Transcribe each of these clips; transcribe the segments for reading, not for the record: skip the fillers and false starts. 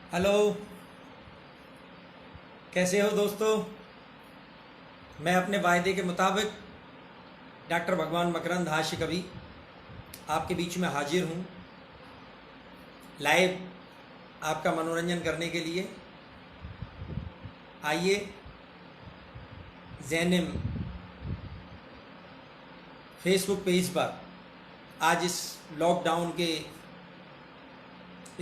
Hello. कैसे हो दोस्तों? मैं अपने वायदे के मुताबिक डॉक्टर भगवान मकरंद हाशि कवि आपके बीच में हाजिर हूँ, लाइव आपका मनोरंजन करने के लिए। आइए जैनिम फेसबुक पेज पर आज इस लॉकडाउन के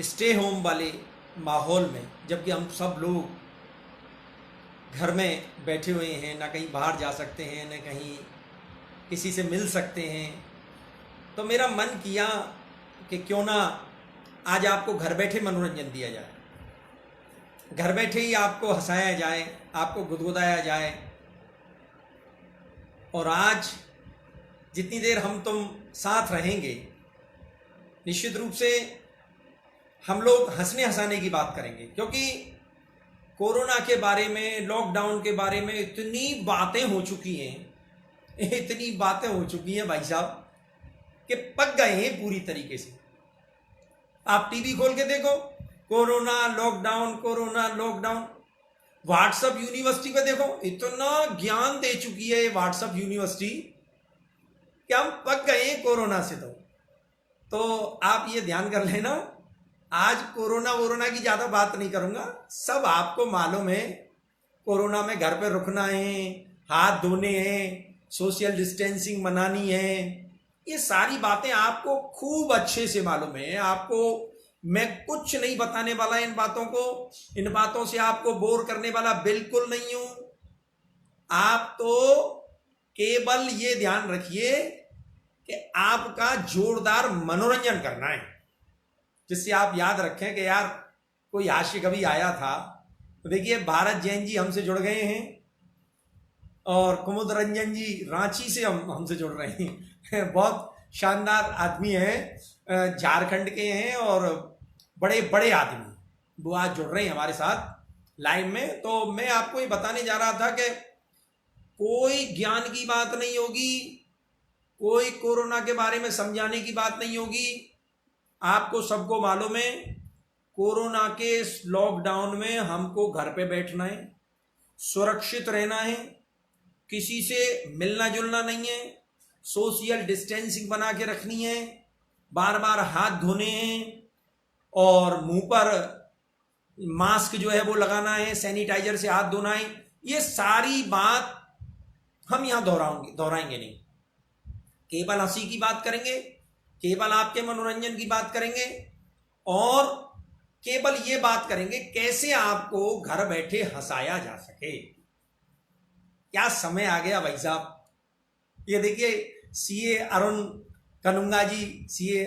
स्टे होम वाले माहौल में, जबकि हम सब लोग घर में बैठे हुए हैं, ना कहीं बाहर जा सकते हैं, ना कहीं किसी से मिल सकते हैं, तो मेरा मन किया कि क्यों ना आज आपको घर बैठे मनोरंजन दिया जाए, घर बैठे ही आपको हंसाया जाए, आपको गुदगुदाया जाए। और आज जितनी देर हम तुम साथ रहेंगे, निश्चित रूप से हम लोग हंसने हंसाने की बात करेंगे, क्योंकि कोरोना के बारे में, लॉकडाउन के बारे में इतनी बातें हो चुकी हैं, इतनी बातें हो चुकी हैं भाई साहब, कि पक गए हैं पूरी तरीके से। आप टीवी खोल के देखो, corona lockdown, corona lockdown. WhatsApp university पे देखो, इतना ज्ञान दे चुकी है व्हाट्सएप यूनिवर्सिटी कि हम पक गए हैं कोरोना से। तो आप ये ध्यान कर लेना, आज कोरोना वोरोना की ज़्यादा बात नहीं करूँगा। सब आपको मालूम है, कोरोना में घर पे रुकना है, हाथ धोने हैं, सोशल डिस्टेंसिंग मनानी है, ये सारी बातें आपको खूब अच्छे से मालूम है। आपको मैं कुछ नहीं बताने वाला इन बातों को, इन बातों से आपको बोर करने वाला बिल्कुल नहीं हूं। आप तो केवल ये ध्यान रखिए कि आपका जोरदार मनोरंजन करना है, जिससे आप याद रखें कि यार कोई हास्य कवि आया था। तो देखिए, भारत जैन जी हमसे जुड़ गए हैं और कुमुद रंजन जी रांची से हमसे जुड़ रहे हैं। बहुत शानदार आदमी हैं, झारखंड के हैं और बड़े बड़े आदमी, वो आज जुड़ रहे हैं हमारे साथ लाइव में। तो मैं आपको ये बताने जा रहा था कि कोई ज्ञान की बात नहीं होगी, कोई कोरोना के बारे में समझाने की बात नहीं होगी। आपको सबको मालूम है, कोरोना के लॉकडाउन में हमको घर पे बैठना है, सुरक्षित रहना है, किसी से मिलना जुलना नहीं है, सोशल डिस्टेंसिंग बना के रखनी है, बार बार हाथ धोने हैं और मुंह पर मास्क जो है वो लगाना है, सैनिटाइजर से हाथ धोना है। ये सारी बात हम यहां दोहराएंगे नहीं, केवल हंसी की बात करेंगे, केवल आपके मनोरंजन की बात करेंगे और केवल ये बात करेंगे कैसे आपको घर बैठे हंसाया जा सके। क्या समय आ गया भाई साहब। ये देखिए, सीए अरुण कनुंगा जी, सीए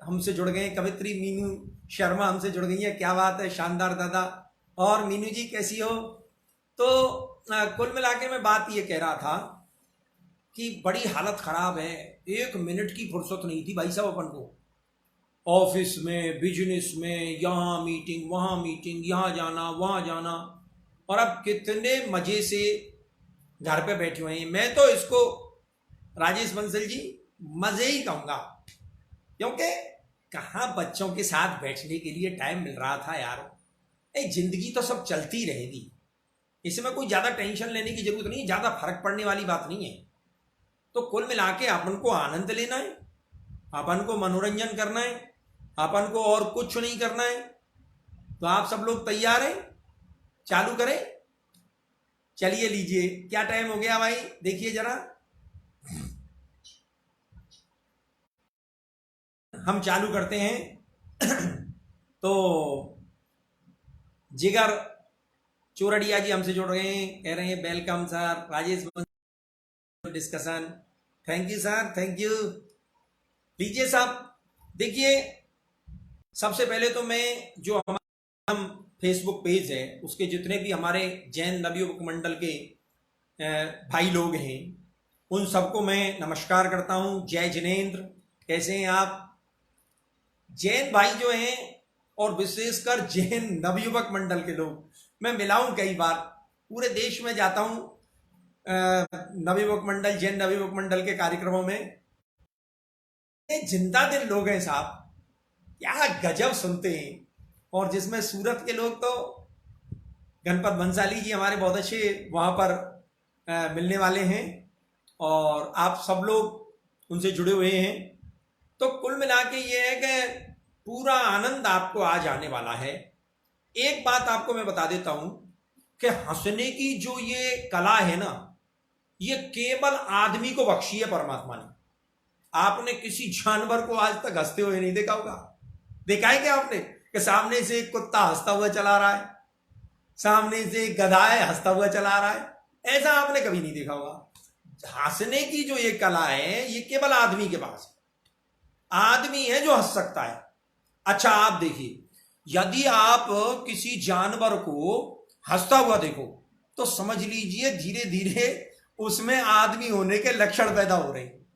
हमसे जुड़ गए, कवित्री मीनू शर्मा हमसे जुड़ गई है। क्या बात है, शानदार दादा। और मीनू जी कैसी हो? तो कुल मिला के मैं बात ये कह रहा था कि बड़ी हालत खराब है, एक मिनट की फुर्सत नहीं थी भाई साहब अपन को। ऑफिस में, बिजनेस में, यहाँ मीटिंग, वहाँ मीटिंग, यहाँ जाना, वहाँ जाना, और अब कितने मजे से घर पे बैठे हुए हैं। मैं तो इसको राजेश बंसल जी मजे ही कहूंगा, क्योंकि कहाँ बच्चों के साथ बैठने के लिए टाइम मिल रहा था यार। जिंदगी तो सब चलती रहेगी, इसमें कोई ज्यादा टेंशन लेने की जरूरत नहीं, ज्यादा फर्क पड़ने वाली बात नहीं है। तो कुल मिला के अपन को आनंद लेना है, अपन को मनोरंजन करना है, अपन को और कुछ नहीं करना है। तो आप सब लोग तैयार हैं? चालू करें? चलिए लीजिए, क्या टाइम हो गया भाई, देखिए जरा। हम चालू करते हैं। तो जिगर चोरडिया जी हमसे जुड़ रहे हैं, कह रहे हैं welcome sir, Rajesh discussion. Thank you sir, thank you. लीजिए साहब, देखिए, सबसे पहले तो मैं जो हम फेसबुक पेज है उसके जितने भी हमारे जैन नवयुवक मंडल के भाई लोग हैं, उन सबको मैं नमस्कार करता हूं। जय जिनेन्द्र, कैसे हैं आप? जैन भाई जो हैं और विशेषकर जैन नवयुवक मंडल के लोग, मैं मिला हूं कई बार, पूरे देश में जाता हूं नवयुवक मंडल, जैन नवयुवक मंडल के कार्यक्रमों में। ये जिंदा दिल लोग हैं साहब, क्या गजब सुनते हैं और जिसमें सूरत के लोग तो गणपत बंसाली जी हमारे बहुत अच्छे वहाँ पर मिलने वाले हैं और आप सब लोग उनसे जुड़े हुए हैं। तो कुल मिला के ये है कि पूरा आनंद आपको आज आने वाला है। एक बात आपको मैं बता देता हूं कि हंसने की जो ये कला है ना, ये केवल आदमी को बख्शी है परमात्मा ने। आपने किसी जानवर को आज तक हंसते हुए नहीं देखा होगा। देखा है क्या आपने कि सामने से एक कुत्ता हंसता हुआ चला रहा है, सामने से एक गधा है हंसता हुआ चला रहा है? ऐसा आपने कभी नहीं देखा होगा। हंसने की जो ये कला है ये केवल आदमी के पास है। आदमी है जो हंस सकता है। अच्छा आप देखिए, यदि आप किसी जानवर को हंसता हुआ देखो तो समझ लीजिए धीरे धीरे उसमें आदमी होने के लक्षण पैदा हो रहे हैं।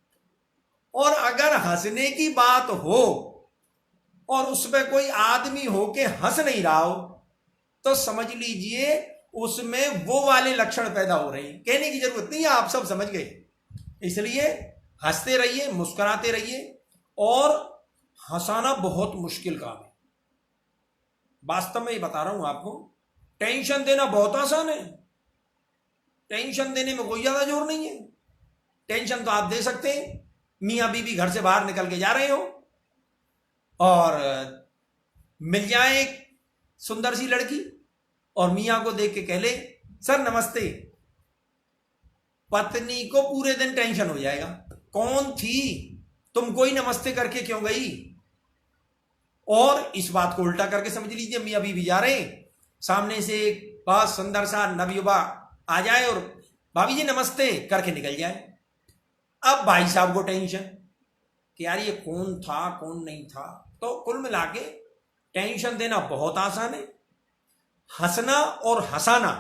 और अगर हंसने की बात हो और उसमें कोई आदमी हो के हंस नहीं रहा हो तो समझ लीजिए उसमें वो वाले लक्षण पैदा हो रहे हैं। कहने की जरूरत नहीं है, आप सब समझ गए। इसलिए हंसते रहिए, मुस्कुराते रहिए। और हंसाना बहुत मुश्किल काम है, वास्तव में ये बता रहा हूं आपको। टेंशन देना बहुत आसान है, टेंशन देने में कोई ज्यादा जोर नहीं है। टेंशन तो आप दे सकते हैं, मियां बीबी घर से बाहर निकल के जा रहे हो और मिल जाए एक सुंदर सी लड़की और मियां को देख के कह ले सर नमस्ते, पत्नी को पूरे दिन टेंशन हो जाएगा, कौन थी, तुम कोई नमस्ते करके क्यों गई। और इस बात को उल्टा करके समझ लीजिए, मियां बीबी जा रहे हैं, सामने से एक बहुत सुंदर सा नवयुवा आ जाए और भाभी जी नमस्ते करके निकल जाए। अब भाई साहब को टेंशन कि यार ये कौन था कौन नहीं था। तो कुल मिला के टेंशन देना बहुत आसान है, हंसना और हंसाना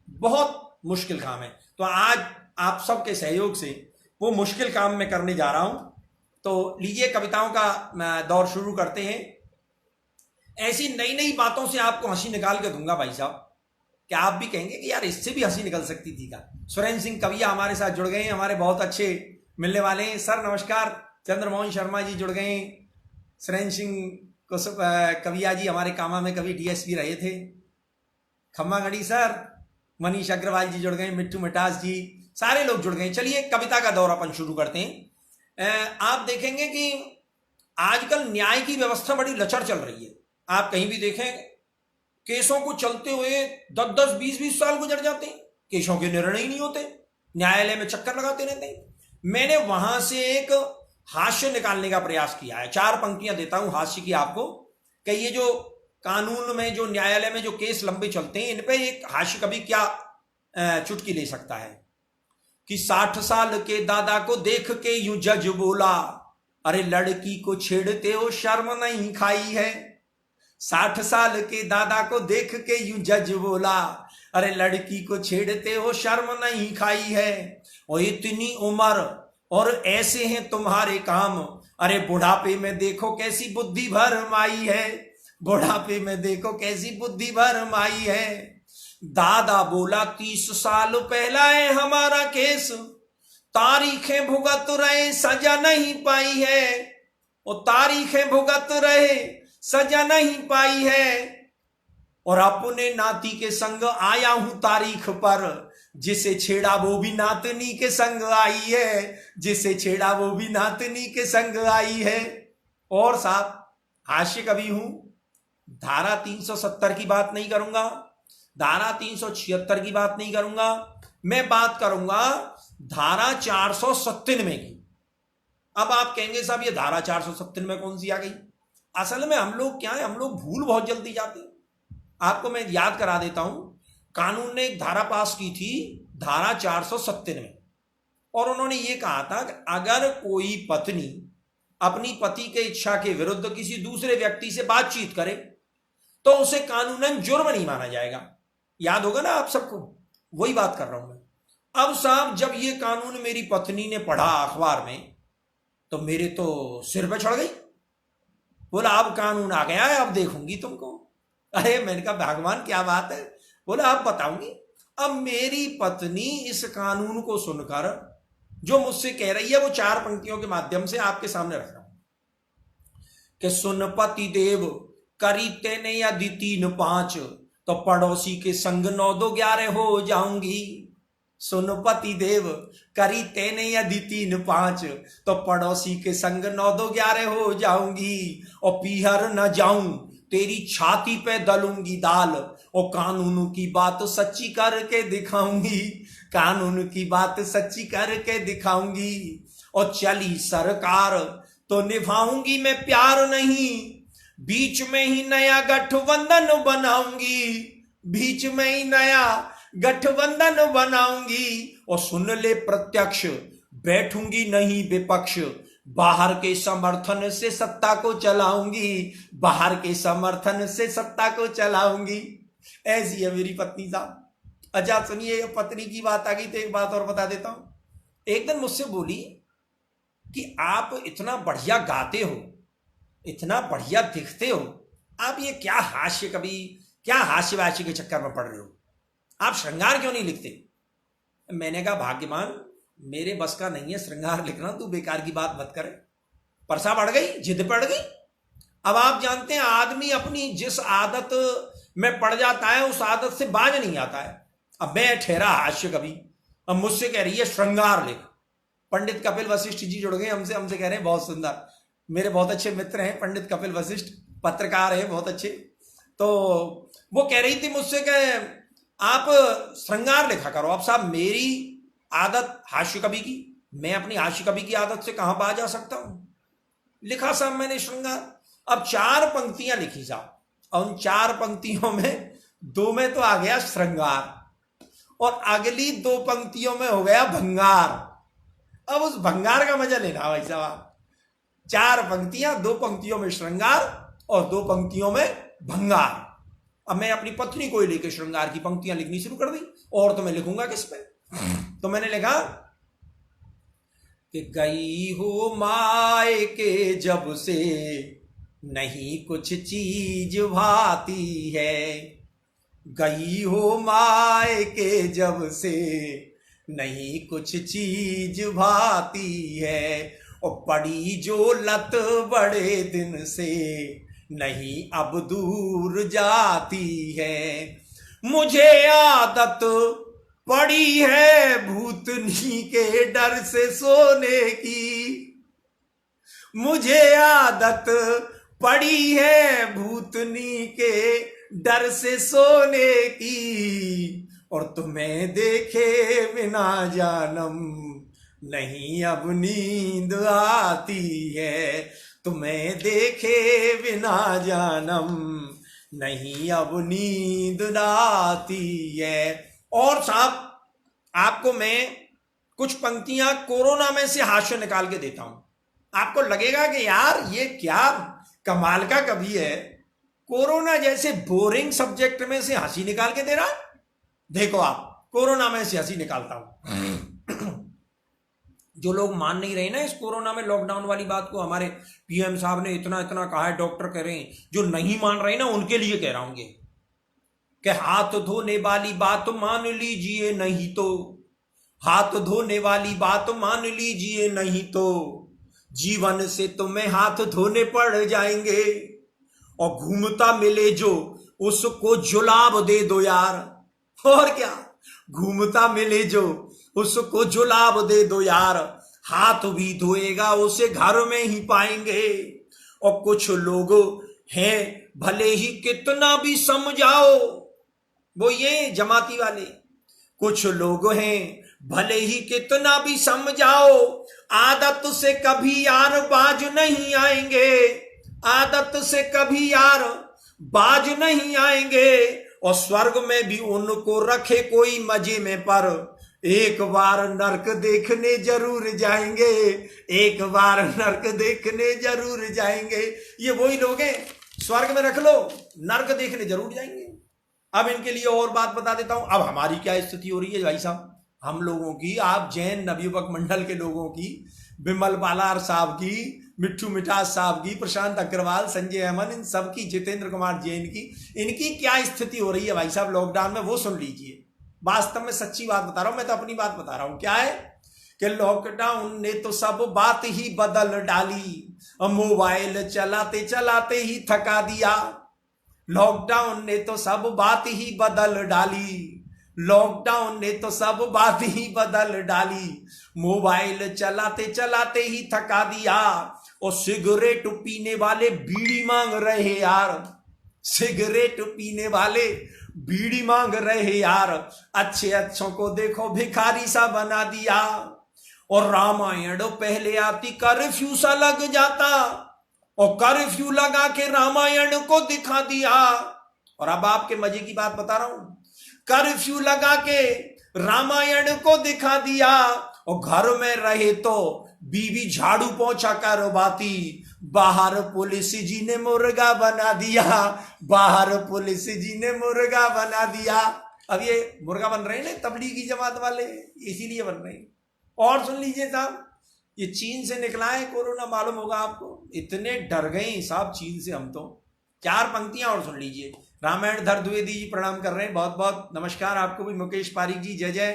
बहुत मुश्किल काम है। तो आज आप सबके सहयोग से वो मुश्किल काम मैं करने जा रहा हूं। तो लीजिए कविताओं का दौर शुरू करते हैं। ऐसी नई नई बातों से आपको हंसी निकाल के दूंगा भाई साहब, क्या आप भी कहेंगे कि यार इससे भी हंसी निकल सकती थी क्या। सुरेंद्र सिंह कविया हमारे साथ जुड़ गए हैं, हमारे बहुत अच्छे मिलने वाले हैं। सर नमस्कार। चंद्रमोहन शर्मा जी जुड़ गए हैं। सुरेंद्र सिंह कविया जी हमारे कामा में कभी डीएसपी रहे थे। खम्मा गढ़ी सर, मनीष अग्रवाल जी जुड़ गए, मिट्टू मिटास जी, सारे लोग जुड़ गए। चलिए कविता का दौर अपन शुरू करते हैं। आप देखेंगे कि आजकल न्याय की व्यवस्था बड़ी लचर चल रही है। आप कहीं भी देखें केसों को चलते हुए 10-10, 20-20 साल गुजर जाते हैं, केसों के निर्णय ही नहीं होते, न्यायालय में चक्कर लगाते रहते हैं। मैंने वहां से एक हास्य निकालने का प्रयास किया है। 4 पंक्तियां देता हूं हास्य की आपको कि ये जो कानून में जो न्यायालय में जो केस लंबे चलते हैं इन पे एक हास्य कभी क्या चुटकी ले सकता है कि 60 साल के दादा को देख के यूं जज बोला, अरे लड़की को छेड़ते हो शर्म नहीं खाई है। 60 साल के दादा को देख के यूं जज बोला, अरे लड़की को छेड़ते हो शर्म नहीं खाई है। और इतनी उम्र और ऐसे हैं तुम्हारे काम, अरे बुढ़ापे में देखो कैसी बुद्धि भरमाई है, बुढ़ापे में देखो कैसी बुद्धि भरमाई है। दादा बोला 30 साल पहला है हमारा केस, तारीखें भुगत रहे सजा नहीं पाई है। और तारीखें भुगत रहे सजा नहीं पाई है। और अपने नाती के संग आया हूं तारीख पर, जिसे छेड़ा वो भी नातनी के संग आई है, जिसे छेड़ा वो भी नातनी के संग आई है। और साहब हास्य कवि हूं, धारा 370 की बात नहीं करूंगा, धारा 376 की बात नहीं करूंगा, मैं बात करूंगा धारा 497 की। अब आप कहेंगे साहब ये धारा 497 में कौन सी आ गई। असल में हम लोग क्या है, हम लोग भूल बहुत जल्दी जाते हैं। आपको मैं याद करा देता हूं, कानून ने एक धारा पास की थी, धारा 497, और उन्होंने ये कहा था कि अगर कोई पत्नी अपनी पति के इच्छा के विरुद्ध किसी दूसरे व्यक्ति से बातचीत करे तो उसे कानूनन जुर्म नहीं माना जाएगा। याद होगा ना आप सबको, वही बात कर रहा हूं मैं। अब साहब जब ये कानून मेरी पत्नी ने पढ़ा अखबार में तो मेरे तो सिर पे चढ़ गई। बोला अब कानून आ गया है, अब देखूंगी तुमको। अरे मैंने कहा भगवान क्या बात है। बोला अब बताऊंगी। अब मेरी पत्नी इस कानून को सुनकर जो मुझसे कह रही है वो 4 पंक्तियों के माध्यम से आपके सामने रख रहा हूं कि सुन पति देव करी तेने यदि 3 5 तो पड़ोसी के संग 9 2 11 हो जाऊंगी। सुन पति देव, करी तेने यदि 3 5 तो पड़ोसी के संग 9 2 11 हो जाऊंगी। और पीहर न जाऊं तेरी छाती पे दलूंगी दाल। और कानून की बात सच्ची करके दिखाऊंगी, कानून की बात सच्ची करके दिखाऊंगी। और चली सरकार तो निभाऊंगी मैं प्यार नहीं, बीच में ही नया गठबंधन बनाऊंगी, बीच में ही नया गठबंधन बनाऊंगी। और सुन ले प्रत्यक्ष, बैठूंगी नहीं विपक्ष, बाहर के समर्थन से सत्ता को चलाऊंगी, बाहर के समर्थन से सत्ता को चलाऊंगी। ऐसी है मेरी पत्नी साहब। अच्छा सुनिए, पत्नी की बात आ गई तो एक बात और बता देता हूं। एक दिन मुझसे बोली कि आप इतना बढ़िया गाते हो, इतना बढ़िया दिखते हो, आप ये क्या हास्य, कभी क्या हास्य वास्य के चक्कर में पड़ रहे हो, आप श्रृंगार क्यों नहीं लिखते? मैंने कहा भाग्यवान, मेरे बस का नहीं है श्रृंगार लिखना, तू बेकार की बात मत करे। परसा बढ़ गई, जिद पड़ गई। अब आप जानते हैं आदमी अपनी जिस आदत में पड़ जाता है उस आदत से बाज नहीं आता है। अब मैं ठहरा हास्य कवि, अब मुझसे कह रही है श्रृंगार लिख। पंडित कपिल वशिष्ठ जी जुड़ गए हमसे, हमसे कह रहे हैं बहुत सुंदर, मेरे बहुत अच्छे मित्र हैं पंडित कपिल वशिष्ठ, पत्रकार है बहुत अच्छे। तो वो कह रही थी मुझसे कि आप श्रृंगार लिखा करो। अब साहब मेरी आदत हास्य कवि की, मैं अपनी हास्य कवि की आदत से कहां बाज आ सकता हूं? लिखा साहब मैंने श्रृंगार। अब 4 पंक्तियां लिखी साहब, और उन 4 पंक्तियों में 2 में तो आ गया श्रृंगार और अगली 2 पंक्तियों में हो गया भंगार। अब उस भंगार का मजा लेना भाई साहब। 4 पंक्तियां, 2 पंक्तियों में श्रृंगार और 2 पंक्तियों में भंगार। अब मैं अपनी पत्नी को ही लेकर श्रृंगार की पंक्तियां लिखनी शुरू कर दी, और तो मैं लिखूंगा किस पे? तो मैंने लिखा कि गई हो माए के जब से नहीं कुछ चीज भाती है, गई हो माए के जब से नहीं कुछ चीज भाती है। और पड़ी जो लत बड़े दिन से नहीं अब दूर जाती है। मुझे आदत पड़ी है भूतनी के डर से सोने की, मुझे आदत पड़ी है भूतनी के डर से सोने की। और तुम्हें देखे बिना जानम नहीं अब नींद आती है, तुम्हें देखे बिना जानम नहीं अब नींद आती है। और साहब आपको मैं कुछ पंक्तियां कोरोना में से हास्य निकाल के देता हूं, आपको लगेगा कि यार ये क्या कमाल का कवि है, कोरोना जैसे बोरिंग सब्जेक्ट में से हंसी निकाल के दे रहा है। देखो आप, कोरोना में से हंसी निकालता हूं। जो लोग मान नहीं रहे ना इस कोरोना में लॉकडाउन वाली बात को, हमारे पीएम साहब ने इतना इतना कहा है, डॉक्टर कह रहे हैं, जो नहीं मान रहे ना उनके लिए कह रहा हूं ये कि हाथ धोने वाली बात मान लीजिए, नहीं तो हाथ धोने वाली बात मान लीजिए, नहीं तो जीवन से तुम्हें हाथ धोने पड़ जाएंगे। और घूमता मिले जो उसको जुलाब दे दो यार, और क्या, घूमता मिले जो उसको जुलाब दे दो यार, हाथ भी धोएगा उसे घर में ही पाएंगे। और कुछ लोग हैं भले ही कितना भी समझाओ, वो ये जमाती वाले, कुछ लोग हैं भले ही कितना भी समझाओ, आदत से कभी यार बाज नहीं आएंगे, आदत से कभी यार बाज नहीं आएंगे। और स्वर्ग में भी उनको रखे कोई मजे में, पर एक बार नरक देखने जरूर जाएंगे, एक बार नरक देखने जरूर जाएंगे। ये वही लोग हैं, स्वर्ग में रख लो, नरक देखने जरूर जाएंगे। अब इनके लिए और बात बता देता हूं। अब हमारी क्या स्थिति हो रही है भाई साहब, हम लोगों की, आप जैन नवयुवक मंडल के लोगों की, बिमल बालार साहब की, मिट्ठू मिठास साहब की, प्रशांत अग्रवाल, संजय अमन, इन सब की, जितेंद्र कुमार जैन की, इनकी क्या स्थिति हो रही है भाई साहब लॉकडाउन में, वो सुन लीजिए। वास्तव में सच्ची बात बता रहा हूं, मैं तो अपनी बात बता रहा हूं। क्या है कि लॉकडाउन ने तो सब बात ही बदल डाली, मोबाइल चलाते चलाते ही थका दिया, लॉकडाउन ने तो सब बात ही बदल डाली, लॉकडाउन ने तो सब बात ही बदल डाली। मोबाइल चलाते चलाते ही थका दिया, और सिगरेट पीने वाले बीड़ी मांग रहे यार, सिगरेट पीने वाले बीड़ी मांग रहे यार। अच्छे अच्छों को देखो भिखारी सा बना दिया, और रामायण पहले आती कर्फ्यू सा लग जाता, और कर्फ्यू लगा के रामायण को दिखा दिया। और अब आपके मजे की बात बता रहा हूं, कर्फ्यू लगा के रामायण को दिखा दिया, और घर में रहे तो बीवी झाड़ू पोछा करवाती, बाहर पुलिस जी ने मुर्गा बना दिया, बाहर पुलिस जी ने मुर्गा बना दिया। अब ये मुर्गा बन रहे हैं ना तबलीगी जमात वाले, इसीलिए बन रहे हैं। और सुन लीजिए साहब, ये चीन से निकला है कोरोना, मालूम होगा आपको। इतने डर गए साहब चीन से हम तो। 4 पंक्तियां और सुन लीजिए। रामायण धर द्विवेदी जी प्रणाम कर रहे हैं, बहुत बहुत नमस्कार आपको भी। मुकेश पारिक जी जय जय।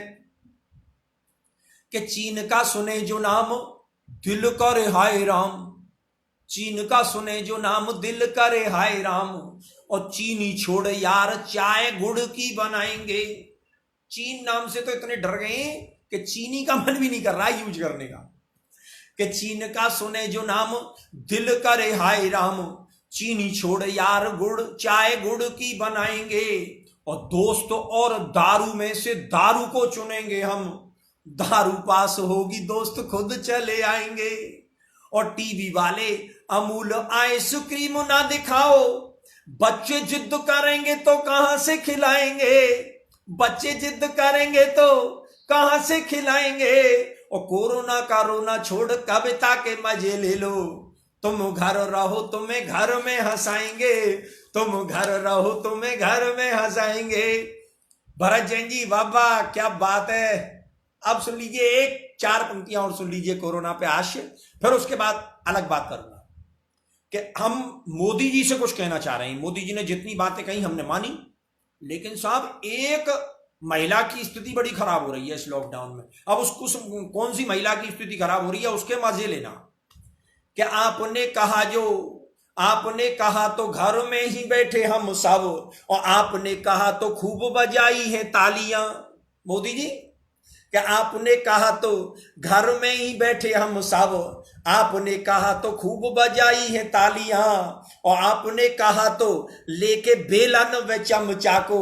कि चीन का सुने जो नाम दिल करे हाय राम, चीन का सुने जो नाम दिल करे हाय राम, और चीनी छोड़ यार चाय गुड़ की बनाएंगे। चीन नाम से तो इतने डर गए कि चीनी का मन भी नहीं कर रहा यूज करने का। कि चीन का सुने जो नाम दिल करे हाय राम, चीनी छोड़ यार गुड़ चाय गुड़ की बनाएंगे। और दोस्त और दारू में से दारू को चुनेंगे हम, दारू पास होगी दोस्त खुद चले आएंगे। और टीवी वाले अमूल आइसक्रीम ना दिखाओ, बच्चे जिद करेंगे तो कहां से खिलाएंगे, बच्चे जिद करेंगे तो कहां से खिलाएंगे। और कोरोना का रोना छोड़ कविता के मजे ले लो, तुम घर रहो तुम्हें घर में हंसाएंगे, तुम घर रहो तुम्हें घर में हंसाएंगे। भरत जैन जी बाबा क्या बात है। अब सुन लीजिए एक 4 पंक्तियां और सुन लीजिए कोरोना पे हास्य, फिर उसके बाद अलग बात करूंगा कि हम मोदी जी से कुछ कहना चाह रहे हैं। मोदी जी ने जितनी बातें कही हमने मानी, लेकिन साहब एक महिला की स्थिति बड़ी खराब हो रही है इस लॉकडाउन में। अब उसको कौन सी महिला की स्थिति खराब हो रही है उसके मजे लेना। कि आपने कहा जो आपने कहा तो घर में ही बैठे हम सब, और आपने कहा तो खूब बजाई है तालियां। मोदी जी कि आपने कहा तो घर में ही बैठे हम सब, आपने कहा तो खूब बजाई है तालियां, और आपने कहा तो लेके बेलन व चमचा को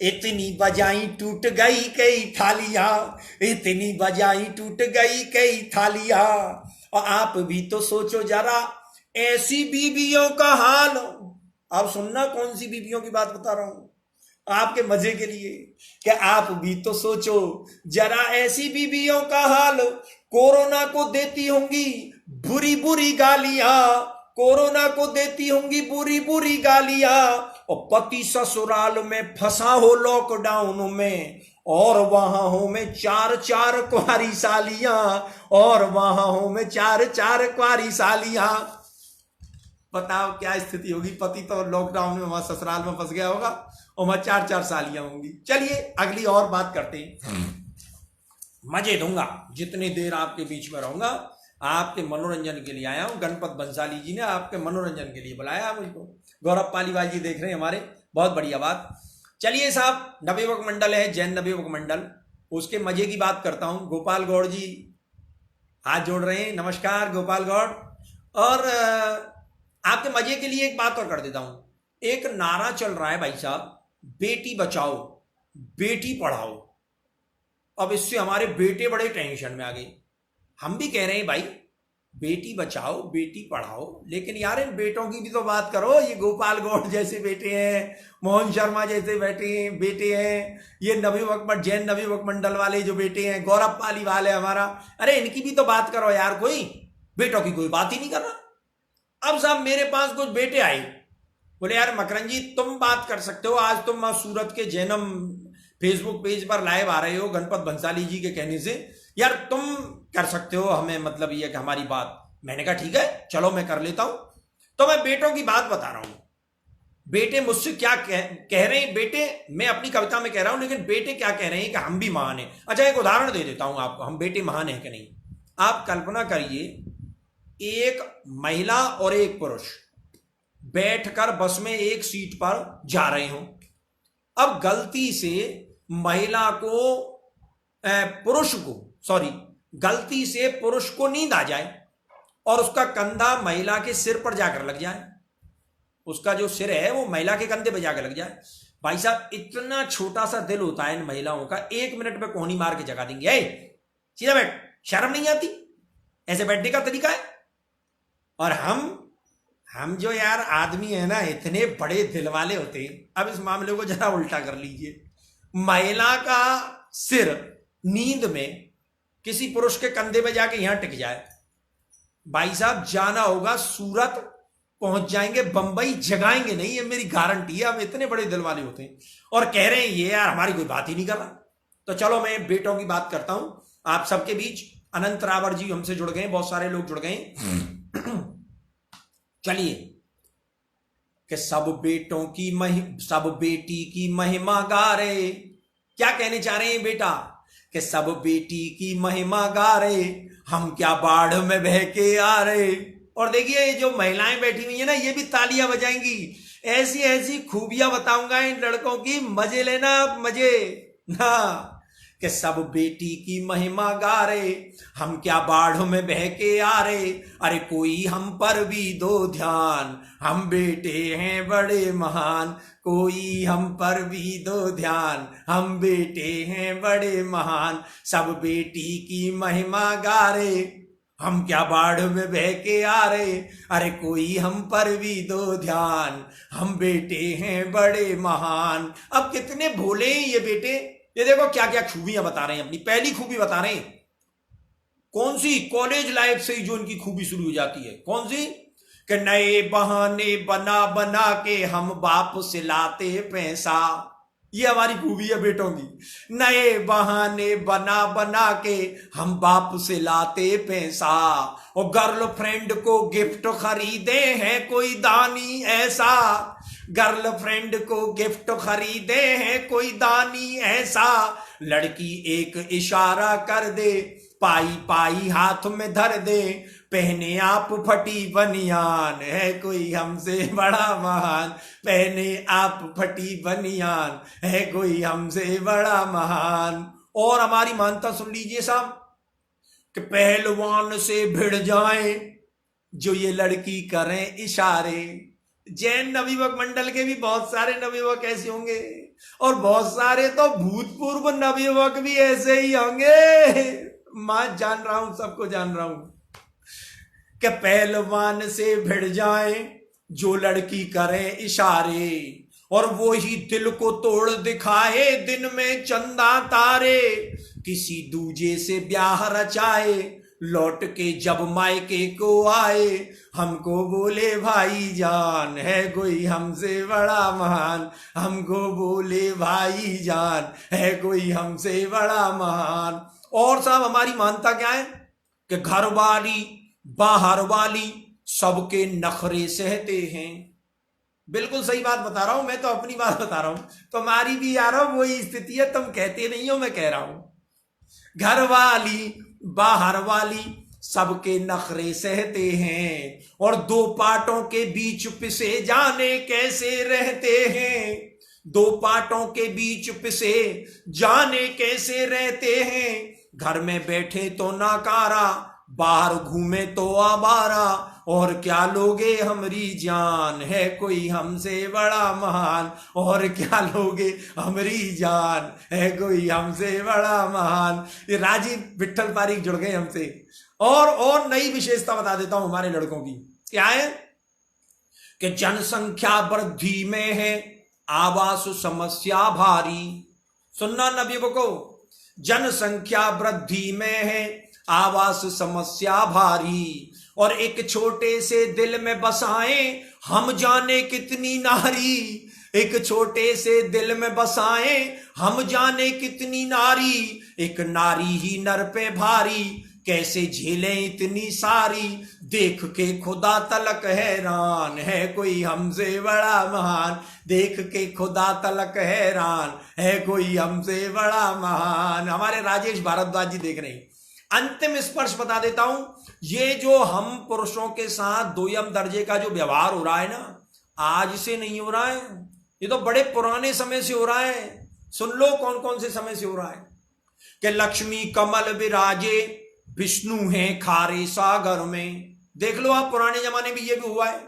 इतनी बजाई टूट गई कई थालियां, इतनी बजाई टूट गई कई थालियां। और आप भी तो सोचो जरा ऐसी बीवियों का हाल। अब सुनना कौन सी बीवियों की बात बता रहा हूं आपके मजे के लिए। कि आप भी तो सोचो जरा ऐसी बीवियों का हाल, कोरोना को देती होंगी बुरी बुरी गालियां, कोरोना को देती होंगी बुरी बुरी गालियां। और पति ससुराल में फंसा हो लॉकडाउन में, और वहां हो में 4-4 कुंवारी सालियां, और वहां हो में 4-4 कुंवारी सालियां। बताओ क्या स्थिति होगी। पति तो लॉकडाउन में वहां ससुराल में फंस गया होगा, और वहां 4-4 सालियां होंगी। चलिए अगली और बात करते हैं। मजे दूंगा जितनी देर आपके बीच में रहूंगा, आपके मनोरंजन के लिए आया हूं। गणपत बंसाली जी ने आपके मनोरंजन के लिए बुलाया मुझको। गौरव पालीवाल जी देख रहे हैं हमारे, बहुत बढ़िया बात। चलिए साहब, नवयुवक मंडल है, जैन नवयुवक मंडल, उसके मजे की बात करता हूं। गोपाल गौड़ जी हाथ जोड़ रहे हैं, नमस्कार गोपाल गौड़। और आपके मजे के लिए एक बात और कर देता हूं। एक नारा चल रहा है भाई साहब, बेटी बचाओ बेटी पढ़ाओ। अब इससे हमारे बेटे बड़े टेंशन में आ गए। हम भी कह रहे हैं भाई बेटी बचाओ बेटी पढ़ाओ, लेकिन यार इन बेटों की भी तो बात करो। ये गोपाल गौड़ जैसे बेटे हैं, मोहन शर्मा जैसे बेटे हैं, ये नवयुवक जैन नवयुवक मंडल वाले जो बेटे हैं, गौरव पालीवाल है हमारा, अरे इनकी भी तो बात करो यार। कोई बेटों की कोई बात ही नहीं कर रहा। अब साहब मेरे पास कुछ बेटे आए, बोले यार मकरन जी तुम बात कर सकते हो, आज तुम सूरत के जैनम फेसबुक पेज पर लाइव आ रहे हो गणपत बंसाली जी के कहने से, यार तुम कर सकते हो, हमें मतलब ये कि हमारी बात। मैंने कहा ठीक है चलो मैं कर लेता हूं। तो मैं बेटों की बात बता रहा हूं। बेटे मुझसे क्या कह रहे हैं, बेटे मैं अपनी कविता में कह रहा हूं, लेकिन बेटे क्या कह रहे हैं कि हम भी महान हैं। अच्छा एक उदाहरण दे देता हूं आपको, हम बेटे महान हैं कि नहीं। आप कल्पना करिए एक महिला और एक पुरुष बैठकर बस में एक सीट पर जा रहे हो। अब गलती से महिला को गलती से पुरुष को नींद आ जाए और उसका कंधा महिला के सिर पर जाकर लग जाए, उसका जो सिर है वो महिला के कंधे पे जाकर लग जाए। भाई साहब, इतना छोटा सा दिल होता है इन महिलाओं का, 1 मिनट में कोहनी मार के जगा देंगे। सीधा बैठ, शर्म नहीं आती? ऐसे बैठने का तरीका है। और हम जो यार आदमी है ना, इतने बड़े दिल वाले होते हैं। अब इस मामले को जरा उल्टा कर लीजिए, महिला का सिर नींद में किसी पुरुष के कंधे पे जाके यहां टिक जाए, भाई साहब जाना होगा सूरत, पहुंच जाएंगे बंबई, जगाएंगे नहीं, ये मेरी गारंटी है। हम इतने बड़े दिल वाले होते हैं और कह रहे हैं ये यार हमारी कोई बात ही नहीं कर रहा। तो चलो मैं बेटों की बात करता हूं आप सबके बीच। अनंत रावर जी हमसे जुड़ गए, बहुत सारे लोग जुड़ गए। चलिए, कि सब बेटी की महिमा गा रहे। क्या कहने चाह रहे हैं बेटा? कि सब बेटी की महिमा गा रहे, हम क्या बाढ़ में बह के आ रहे। और देखिए ये जो महिलाएं बैठी हुई है ना, ये भी तालियां बजाएंगी। ऐसी ऐसी खूबियां बताऊंगा इन लड़कों की, मजे लेना आप, मजे ना। कि सब बेटी की महिमा गा रहे, हम क्या बाढ़ में बह के आ रहे। अरे कोई हम पर भी दो ध्यान, हम बेटे हैं बड़े महान। कोई हम पर भी दो ध्यान, हम बेटे हैं बड़े महान। सब बेटी की महिमा गा रहे, हम क्या बाढ़ में बह के आ रहे। अरे कोई हम पर भी दो ध्यान, हम बेटे हैं बड़े महान। अब कितने भोले हैं ये बेटे। ये देखो क्या क्या खूबियां बता रहे हैं। अपनी पहली खूबी बता रहे हैं, कौन सी? कॉलेज लाइफ से ही जो इनकी खूबी शुरू हो जाती है। कौन सी? कि नए बहाने बना बना के हम बाप से लाते पैसा। ये हमारी खूबी है बेटों की। नए बहाने बना बना के हम बाप से लाते पैसा। और गर्लफ्रेंड को गिफ्ट खरीदे हैं कोई दानी ऐसा। गर्लफ्रेंड को गिफ्ट खरीदे हैं कोई दानी ऐसा। लड़की एक इशारा कर दे, पाई पाई हाथ में धर दे। पहने आप फटी बनियान, है कोई हमसे बड़ा महान। पहने आप फटी बनियान, है कोई हमसे बड़ा महान। और हमारी मानता सुन लीजिए साहब, कि पहलवान से भिड़ जाए जो ये लड़की करें इशारे। जैन नवयुवक मंडल के भी बहुत सारे नवयुवक ऐसे होंगे, और बहुत सारे तो भूतपूर्व नवयुवक भी ऐसे ही होंगे। मैं जान रहा हूं, सबको जान रहा हूं। कि पहलवान से भिड़ जाए जो लड़की करे इशारे, और वो ही दिल को तोड़ दिखाए दिन में चंदा तारे। किसी दूजे से ब्याह रचाए, लौट के जब मायके को आए। हमको बोले भाई जान, है कोई हमसे बड़ा महान। हमको बोले भाई जान, है कोई हमसे बड़ा महान। और साहब हमारी मानता क्या है? कि घर वाली बाहर वाली सबके नखरे सहते हैं। बिल्कुल सही बात बता रहा हूं, मैं तो अपनी बात बता रहा हूं। तुम्हारी भी यार वही स्थिति है, तुम कहते नहीं हो, मैं कह रहा हूं। घर वाली बाहर वाली सबके नखरे सहते हैं, और दो पाटों के बीच पिसे जाने कैसे रहते हैं। दो पाटों के बीच पिसे जाने कैसे रहते हैं। घर में बैठे तो नाकारा, बाहर घूमे तो आवारा। और क्या लोगे हमारी जान, है कोई हमसे बड़ा महान। और क्या लोगे हमारी जान, है कोई हमसे बड़ा महान। ये राजीव विट्ठल पारीक जुड़ गए हमसे। और नई विशेषता बता देता हूं हमारे लड़कों की। क्या है? कि जनसंख्या वृद्धि में है आवास समस्या भारी। सुनना नबी को, जनसंख्या वृद्धि में है आवास समस्या भारी। और एक छोटे से दिल में बसाए हम जाने कितनी नारी। एक छोटे से दिल में बसाए हम जाने कितनी नारी। एक नारी ही नर पे भारी, कैसे झेले इतनी सारी। देख के खुदा तलक हैरान, है कोई हमसे बड़ा महान। देख के खुदा तलक हैरान, है कोई हमसे बड़ा महान। हमारे राजेश भारद्वाज जी देख रहे हैं। अंतिम स्पर्श बता देता हूं, ये जो हम पुरुषों के साथ दोयम दर्जे का जो व्यवहार हो रहा है ना, आज से नहीं हो रहा है, ये तो बड़े पुराने समय से हो रहा है। सुन लो कौन कौन से समय से हो रहा है कि लक्ष्मी कमल विराजे विष्णु है खारे सागर में। देख लो आप, पुराने जमाने में ये भी हुआ है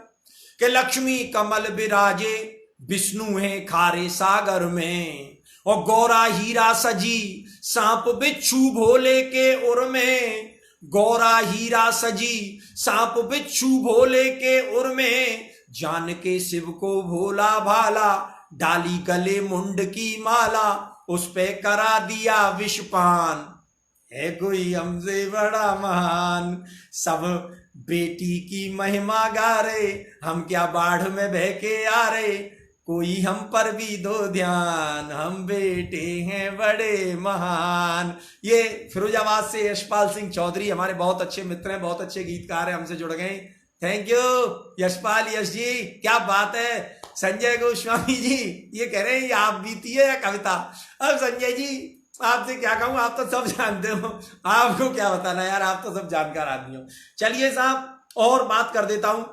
कि लक्ष्मी कमल विराजे विष्णु है खारे सागर में, और गौरा हीरा सजी सांप बिच्छू भोले के उर में। गौरा हीरा सजी सांप बिच्छू भोले के उर में, जान के शिव को भोला भाला डाली गले मुंड की माला, उस पे करा दिया विषपान। है कोई हमसे बड़ा महान, सब बेटी की महिमा गा रे, हम क्या बाढ़ में बह के आ रे, कोई हम पर भी दो ध्यान, हम बेटे हैं बड़े महान। ये फिरोजाबाद से यशपाल सिंह चौधरी हमारे बहुत अच्छे मित्र हैं, बहुत अच्छे गीतकार हैं, हमसे जुड़ गए। थैंक यू यशपाल, यश जी क्या बात है। संजय गोस्वामी जी ये कह रहे हैं ये आप बीती है या कविता। अब संजय जी आपसे क्या कहूं, आप तो सब जानते हो, आपको क्या बताना यार, आप तो सब जानकार आदमी हो। चलिए साहब और बात कर देता हूं,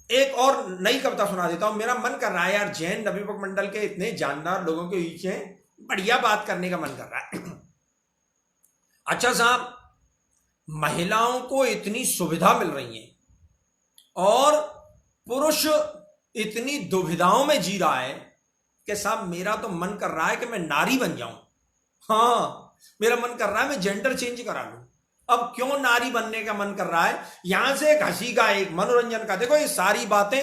एक और नई कविता सुना देता हूं। मेरा मन कर रहा है यार, जैन नवीपक मंडल के इतने जानदार लोगों के बीच में बढ़िया बात करने का मन कर रहा है। अच्छा साहब, महिलाओं को इतनी सुविधा मिल रही है और पुरुष इतनी दुविधाओं में जी रहा है कि साहब मेरा तो मन कर रहा है कि मैं नारी बन जाऊं। हाँ, मेरा मन कर रहा है मैं जेंडर चेंज करा लूं। अब क्यों नारी बनने का मन कर रहा है, यहां से एक हंसी का, एक मनोरंजन का। देखो ये सारी बातें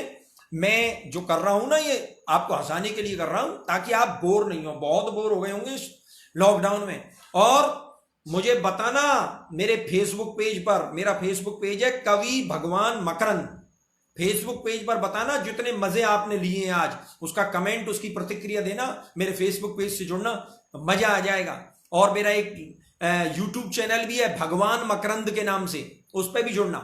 मैं जो कर रहा हूं ना, ये आपको हंसाने के लिए कर रहा हूं ताकि आप बोर नहीं हो। बहुत बोर हो गए होंगे इस लॉकडाउन में। और मुझे बताना मेरे फेसबुक पेज पर, मेरा फेसबुक पेज है कवि भगवान मकरंद, फेसबुक पेज पर बताना जितने मजे आपने लिए हैं आज, उसका कमेंट, उसकी प्रतिक्रिया देना। मेरे फेसबुक पेज से जुड़ना, मजा आ जाएगा। और मेरा एक यूट्यूब चैनल भी है भगवान मकरंद के नाम से, उस पर भी जुड़ना।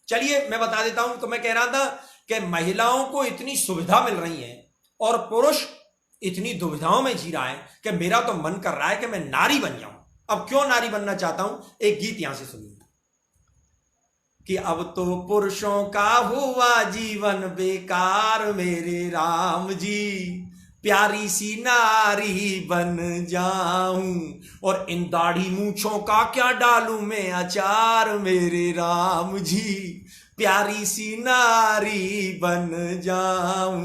चलिए मैं बता देता हूं। तो मैं कह रहा था कि महिलाओं को इतनी सुविधा मिल रही है और पुरुष इतनी दुविधाओं में जी रहा है कि मेरा तो मन कर रहा है कि मैं नारी बन जाऊं। अब क्यों नारी बनना चाहता हूं, एक गीत यहां से सुनिए कि अब तो पुरुषों का हुआ जीवन बेकार मेरे राम जी, प्यारी सी नारी बन जाऊं, और इन दाढ़ी मूछों का क्या डालूं मैं अचार मेरे राम जी, प्यारी सी नारी बन जाऊं।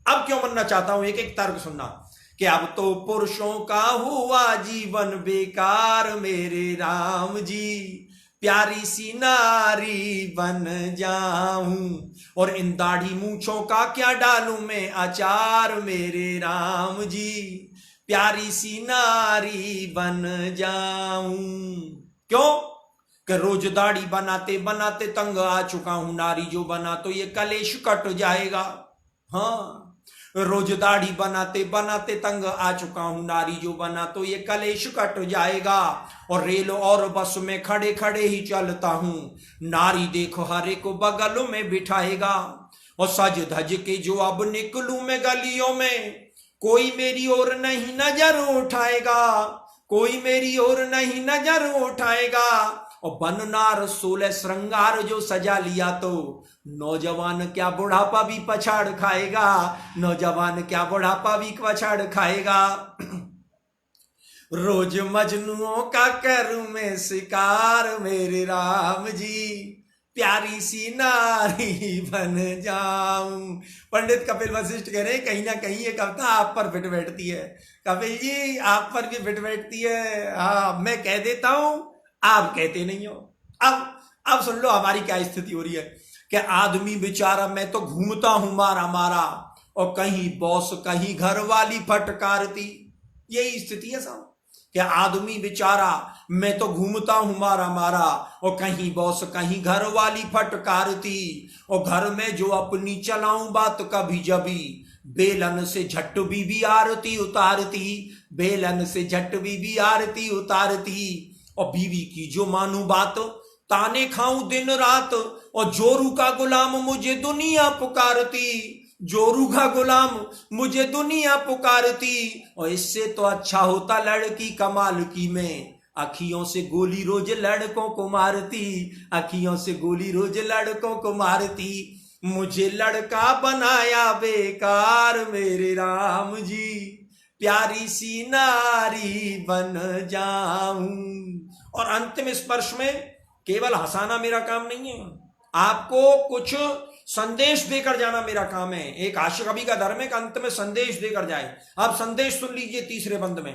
अब क्यों बनना चाहता हूं, एक एक तर्क सुनना कि अब तो पुरुषों का हुआ जीवन बेकार मेरे राम जी, प्यारी सी नारी बन जाऊं, और इन दाढ़ी मूछों का क्या डालूं मैं अचार मेरे राम जी, प्यारी सी नारी बन जाऊं। क्यों कि रोज दाढ़ी बनाते बनाते तंग आ चुका हूं, नारी जो बना तो ये कलेश कट जाएगा। हाँ, रोज दाढ़ी बनाते बनाते तंग आ चुका हूं, नारी जो बना तो ये कलेश कट जाएगा, और रेल और बस में खड़े खड़े ही चलता हूं, नारी देखो हरे को बगल में बिठाएगा, और सज धज के जो अब निकलूं मैं गलियों में, कोई मेरी ओर नहीं नजर उठाएगा, कोई मेरी ओर नहीं नजर उठाएगा, और बननार सोलह श्रृंगार जो सजा लिया तो नौजवान क्या बुढ़ापा भी पछाड़ खाएगा, नौजवान क्या बुढ़ापा भी पछाड़ खाएगा। रोज मजनुओं का करूं मैं शिकार मेरे राम जी, प्यारी सी नारी बन जाऊं। पंडित कपिल वशिष्ठ कह रहे हैं कहीं ना कहीं ये कविता आप पर फिट बैठती है। कपिल जी आप पर भी फिट बैठती है। हाँ, मैं कह देता हूं, आप कहते नहीं हो। अब सुन लो हमारी क्या स्थिति हो रही है कि आदमी बेचारा मैं तो घूमता हूं मारा मारा, और कहीं बॉस कहीं घर वाली फटकारती। यही स्थिति है साहब कि आदमी बेचारा मैं तो घूमता हूं मारा मारा, और कहीं बॉस कहीं घर वाली फटकारती, और घर में जो अपनी चलाऊं बात कभी जभी, बेलन से झट बीबी आरती उतारती, बेलन से झट बीबी आरती उतारती, और बीवी की जो मानू बात ताने खाऊं दिन रात, और जोरू का गुलाम मुझे दुनिया पुकारती, जोरू का गुलाम मुझे दुनिया पुकारती, और इससे तो अच्छा होता लड़की कमाल की मैं, अखियों से गोली रोज लड़कों को मारती, अखियों से गोली रोज लड़कों को मारती, मुझे लड़का बनाया बेकार मेरे राम जी, प्यारी सी नारी बन जाऊं। और अंतिम स्पर्श में केवल हंसाना मेरा काम नहीं है, आपको कुछ संदेश देकर जाना मेरा काम है। एक आशिक कवि का धर्म है कि अंत में संदेश देकर जाए। आप संदेश सुन लीजिए तीसरे बंद में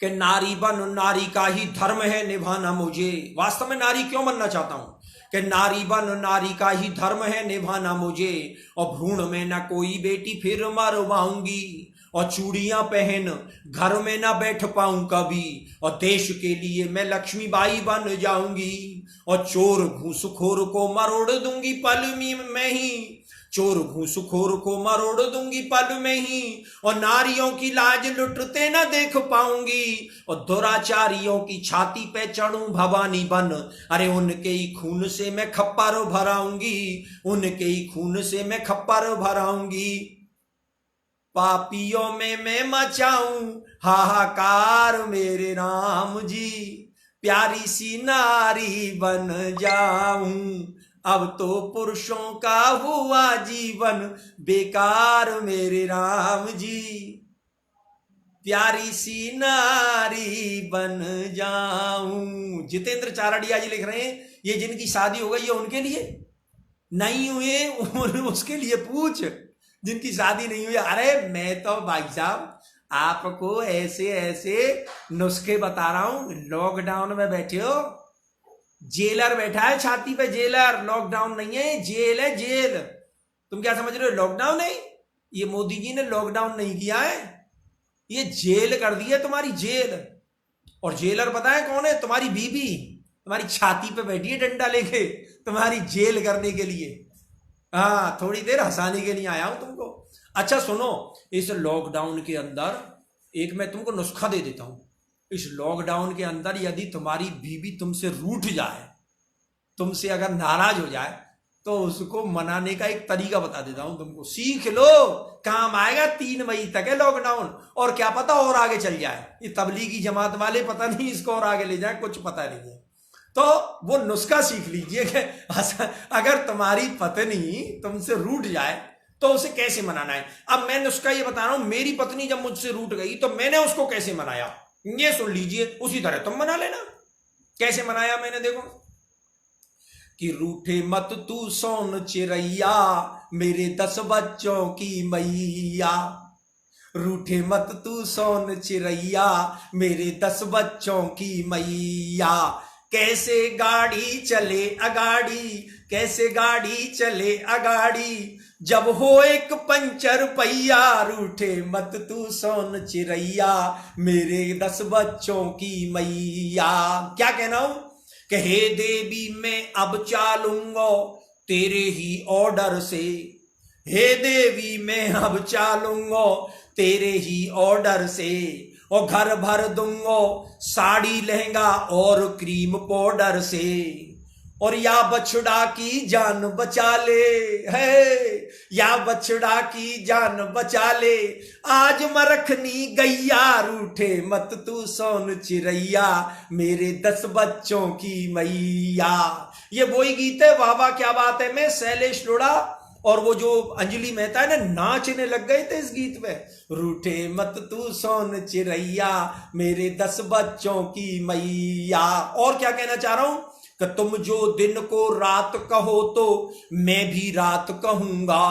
कि नारी बन नारी का ही धर्म है निभाना मुझे। वास्तव में नारी क्यों बनना चाहता हूं कि नारी बन नारी का ही धर्म है निभाना मुझे, और भ्रूण में ना कोई बेटी फिर मरवाऊंगी, और चूड़ियां पहन घर में ना बैठ पाऊं कभी, और देश के लिए मैं लक्ष्मीबाई बन जाऊंगी, और चोर घूसखोर को मरोड़ दूंगी पल में ही, चोर घूसखोर को मरोड़ दूंगी पल में ही, और नारियों की लाज लुटते न देख पाऊंगी, और दुराचारियों की छाती पे चढ़ूं भवानी बन, अरे उनके ही खून से मैं खप्पर भराऊंगी, उनके ही खून से मैं खप्पर भराऊंगी। पापियों में मैं मचाऊं हाहाकार मेरे राम जी, प्यारी सी नारी बन जाऊं, अब तो पुरुषों का हुआ जीवन बेकार मेरे राम जी, प्यारी सी नारी बन जाऊं। जितेंद्र चारडिया जी लिख रहे हैं ये जिनकी शादी हो गई है उनके लिए नहीं हुए, उसके लिए पूछ जिनकी शादी नहीं हुई। अरे मैं तो भाई साहब आपको ऐसे ऐसे नुस्खे बता रहा हूं, लॉकडाउन में बैठे हो, जेलर बैठा है छाती पे, जेलर, लॉकडाउन नहीं है, जेल है जेल। तुम क्या समझ रहे हो लॉकडाउन है? ये मोदी जी ने लॉकडाउन नहीं किया है, ये जेल कर दी है तुम्हारी, जेल। और जेलर पता है कौन है? तुम्हारी बीबी, तुम्हारी छाती पे बैठी है डंडा लेके तुम्हारी जेल करने के लिए। हाँ, थोड़ी देर हंसाने के लिए आया हूं तुमको। अच्छा सुनो, इस लॉकडाउन के अंदर एक मैं तुमको नुस्खा दे देता हूं। इस लॉकडाउन के अंदर यदि तुम्हारी बीबी तुमसे रूठ जाए, तुमसे अगर नाराज हो जाए, तो उसको मनाने का एक तरीका बता देता हूं तुमको, सीख लो, काम आएगा। 3 मई तक है लॉकडाउन, और क्या पता और आगे चल जाए। ये तबलीगी जमात वाले पता नहीं इसको और आगे ले जाए, कुछ पता नहीं है। तो वो नुस्खा सीख लीजिए कि अगर तुम्हारी पत्नी तुमसे रूठ जाए तो उसे कैसे मनाना है। अब मैं नुस्खा ये बता रहा हूं, मेरी पत्नी जब मुझसे रूठ गई तो मैंने उसको कैसे मनाया, ये सुन लीजिए, उसी तरह तुम मना लेना। कैसे मनाया मैंने, देखो कि रूठे मत तू सोन चिरैया मेरे 10 बच्चों की मैया, रूठे मत तू सोन चिरैया मेरे 10 बच्चों की मैया, कैसे गाड़ी चले अगाड़ी, कैसे गाड़ी चले अगाड़ी, जब हो एक पंचर पहिया, रूठे मत तू सोन चिरैया मेरे 10 बच्चों की मैया। क्या कहना हूं कि हे देवी मैं अब चालूंगा तेरे ही ऑर्डर से, हे देवी मैं अब चालूंगा तेरे ही ऑर्डर से, और घर भर दूंगा साड़ी लहंगा और क्रीम पाउडर से, और या बछड़ा की जान बचा ले, है या बछड़ा की जान बचा ले, आज मरखनी गैया, रूठे मत तू सोन चिरैया मेरे 10 बच्चों की मैया। ये वही गीत है, वाह वाह क्या बात है, मैं शैलेश लोढ़ा और वो जो अंजलि मेहता है ना, नाचने लग गए थे इस गीत में। रूठे मत तू सोन चिरैया मेरे 10 बच्चों की मैया। और क्या कहना चाह रहा हूं कि तुम जो दिन को रात कहो तो मैं भी रात कहूंगा,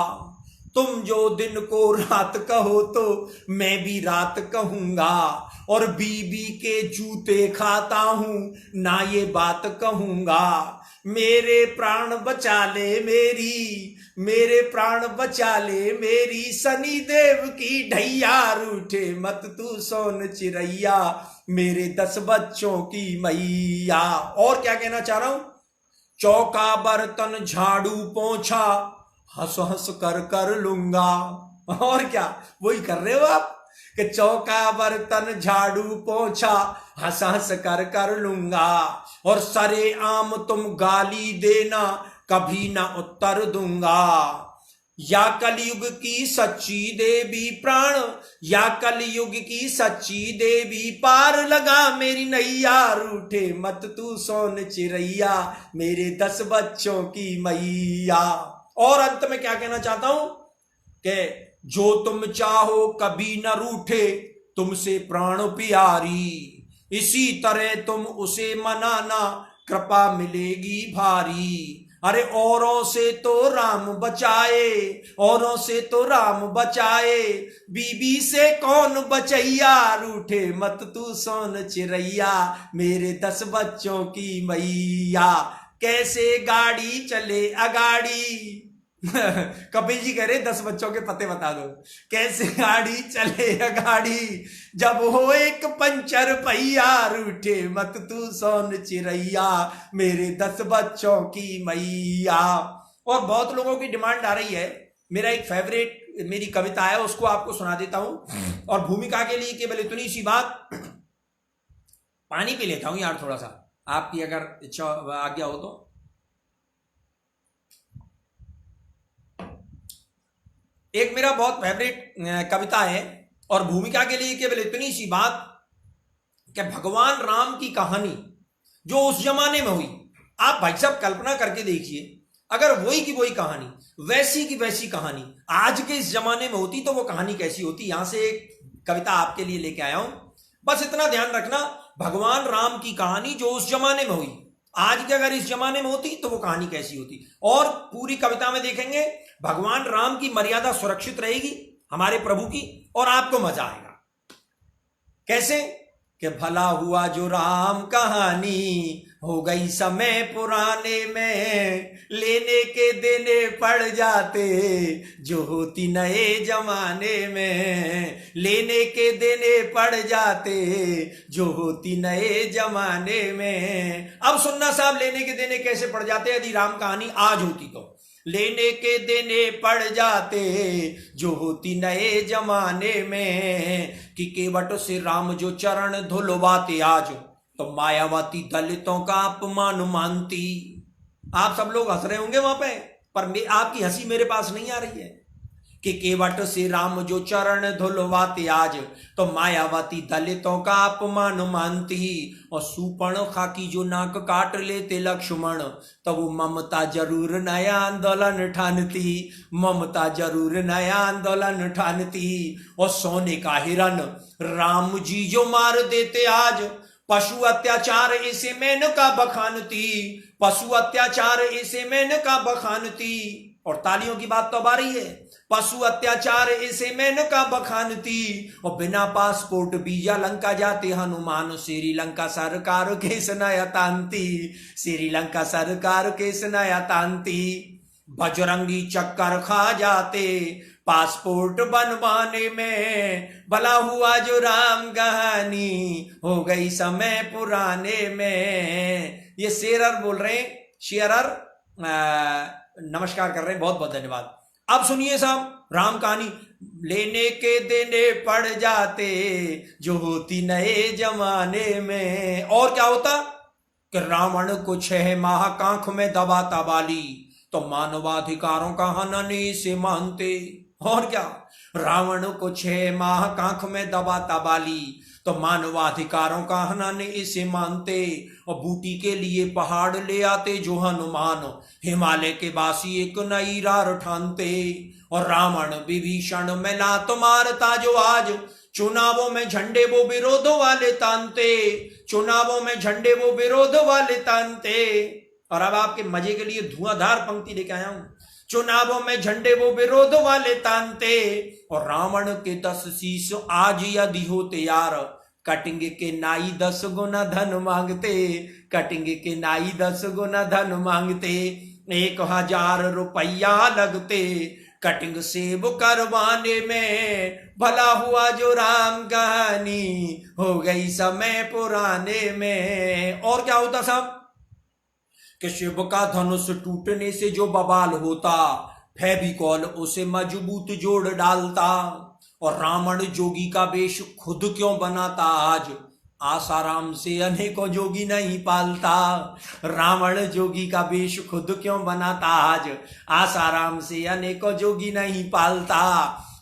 तुम जो दिन को रात कहो तो मैं भी रात कहूंगा, और बीबी के जूते खाता हूं ना ये बात कहूंगा, मेरे प्राण बचा ले मेरी, मेरे प्राण बचा ले मेरी, शनि देव की ढैया, रूठे मत तू सोन चिरैया मेरे 10 बच्चों की मैया। और क्या कहना चाह रहा हूं, चौका बर्तन झाड़ू पोंछा हंस हंस कर कर लूंगा। और क्या वही कर रहे हो आप कि चौका बर्तन झाड़ू पोंछा हंस हंस कर कर लूंगा, और सरे आम तुम गाली देना कभी ना उत्तर दूंगा, या कलयुग की सच्ची देवी प्राण, या कलयुग की सच्ची देवी पार लगा मेरी नैया, रूठे मत तू सोन चिरैया मेरे 10 बच्चों की मैया। और अंत में क्या कहना चाहता हूं कि जो तुम चाहो कभी न रूठे तुमसे प्राण प्यारी, इसी तरह तुम उसे मनाना कृपा मिलेगी भारी। अरे औरों से तो राम बचाए, औरों से तो राम बचाए, बीबी से कौन बचैया, रूठे मत तू सोन चिरैया, मेरे 10 बच्चों की मैया, कैसे गाड़ी चले अगाड़ी। कपिल जी कह रहे 10 बच्चों के पते बता दो, कैसे गाड़ी चले गाड़ी, जब हो एक पंचर पहिया, रूठे मत तू सोन चिरैया, मेरे 10 बच्चों की मैया। और बहुत लोगों की डिमांड आ रही है, मेरा एक फेवरेट मेरी कविता है उसको आपको सुना देता हूं। और भूमिका के लिए केवल इतनी सी बात, पानी पी लेता हूं यार थोड़ा सा, आपकी अगर इच्छा आज्ञा हो तो। एक मेरा बहुत फेवरेट कविता है और भूमिका के लिए केवल इतनी सी बात कि भगवान राम की कहानी जो उस जमाने में हुई, आप भाई साहब कल्पना करके देखिए, अगर वही की वही कहानी, वैसी की वैसी कहानी आज के इस जमाने में होती तो वो कहानी कैसी होती। यहां से एक कविता आपके लिए लेके आया हूं, बस इतना ध्यान रखना, भगवान राम की कहानी जो उस जमाने में हुई, आज के अगर इस जमाने में होती तो वो कहानी कैसी होती। और पूरी कविता में देखेंगे भगवान राम की मर्यादा सुरक्षित रहेगी हमारे प्रभु की, और आपको मजा आएगा। कैसे कि भला हुआ जो राम कहानी हो गई समय पुराने में, लेने के देने पड़ जाते जो होती नए जमाने में, लेने के देने पड़ जाते जो होती नए जमाने में। अब सुनना साहब, लेने के देने कैसे पड़ जाते यदि राम कहानी आज होती तो। लेने के देने पड़ जाते जो होती नए जमाने में, कि केवट से राम जो चरण धुलवाते आज, तो मायावती दलितों का अपमान मानती। आप सब लोग हंस रहे होंगे वहां पे, पर आपकी हंसी मेरे पास नहीं आ रही है। कि केवट से राम जो चरण धुलवाते आज, तो मायावती दलितों का अपमान मानती। और सूर्पणखा की जो नाक काट लेते लक्ष्मण, तो वो ममता जरूर नया आंदोलन ठानती, ममता जरूर नया आंदोलन ठानती। और सोने का हिरन राम जी जो मार देते आज, पशु अत्याचार इसे मेनका बखानती, पशु अत्याचार इसे मेनका बखानती। और तालियों की बात तो अब आ रही है, पशु अत्याचार इसे मेनका बखानती। और बिना पासपोर्ट वीजा लंका जाते हनुमान, श्रीलंका सरकार के नया तांती, श्रीलंका सरकार के नया तांती। बजरंगी चक्कर खा जाते पासपोर्ट बनवाने में, भला हुआ जो राम कहानी हो गई समय पुराने में। ये शेरर बोल रहे हैं, शेरर नमस्कार कर रहे हैं, बहुत बहुत धन्यवाद। अब सुनिए साहब, राम कहानी लेने के देने पड़ जाते जो होती नए जमाने में। और क्या होता कि रावण को 6 माह कांख में दबाता बाली, तो मानवाधिकारों का हनन से मानते। और क्या, रावण को 6 माह कांख में दबाता बाली, तो मानवाधिकारों का हनन इसे मानते। और बूटी के लिए पहाड़ ले आते जो हनुमान, हिमालय के बासी एक नई रार ठानते। और रावण विभीषण में लात मारता जो आज, चुनावों में झंडे वो विरोध वाले तानते, चुनावों में झंडे वो विरोध वाले तानते। और अब आपके मजे के लिए धुआंधार पंक्ति लेके आया हूं, चुनावों में झंडे वो विरोध वाले तानते। और रावण के 10 शीश आज यदि होते यार, कटेंगे के नाई 10 गुना धन मांगते, कटेंगे के नाई 10 गुना धन मांगते। 1000 रुपया लगते कटिंग सेब करवाने में, भला हुआ जो राम कहानी हो गई समय पुराने में। और क्या होता साहब कि शिव का धनुष टूटने से जो बवाल होता, फेविकॉल उसे मजबूत जोड़ डालता। और रावण जोगी का वेश खुद क्यों बनाता आज, आसाराम से अनेकों जोगी नहीं पालता। रावण जोगी का वेश खुद क्यों बनाता आज, आसाराम से अनेकों जोगी नहीं पालता।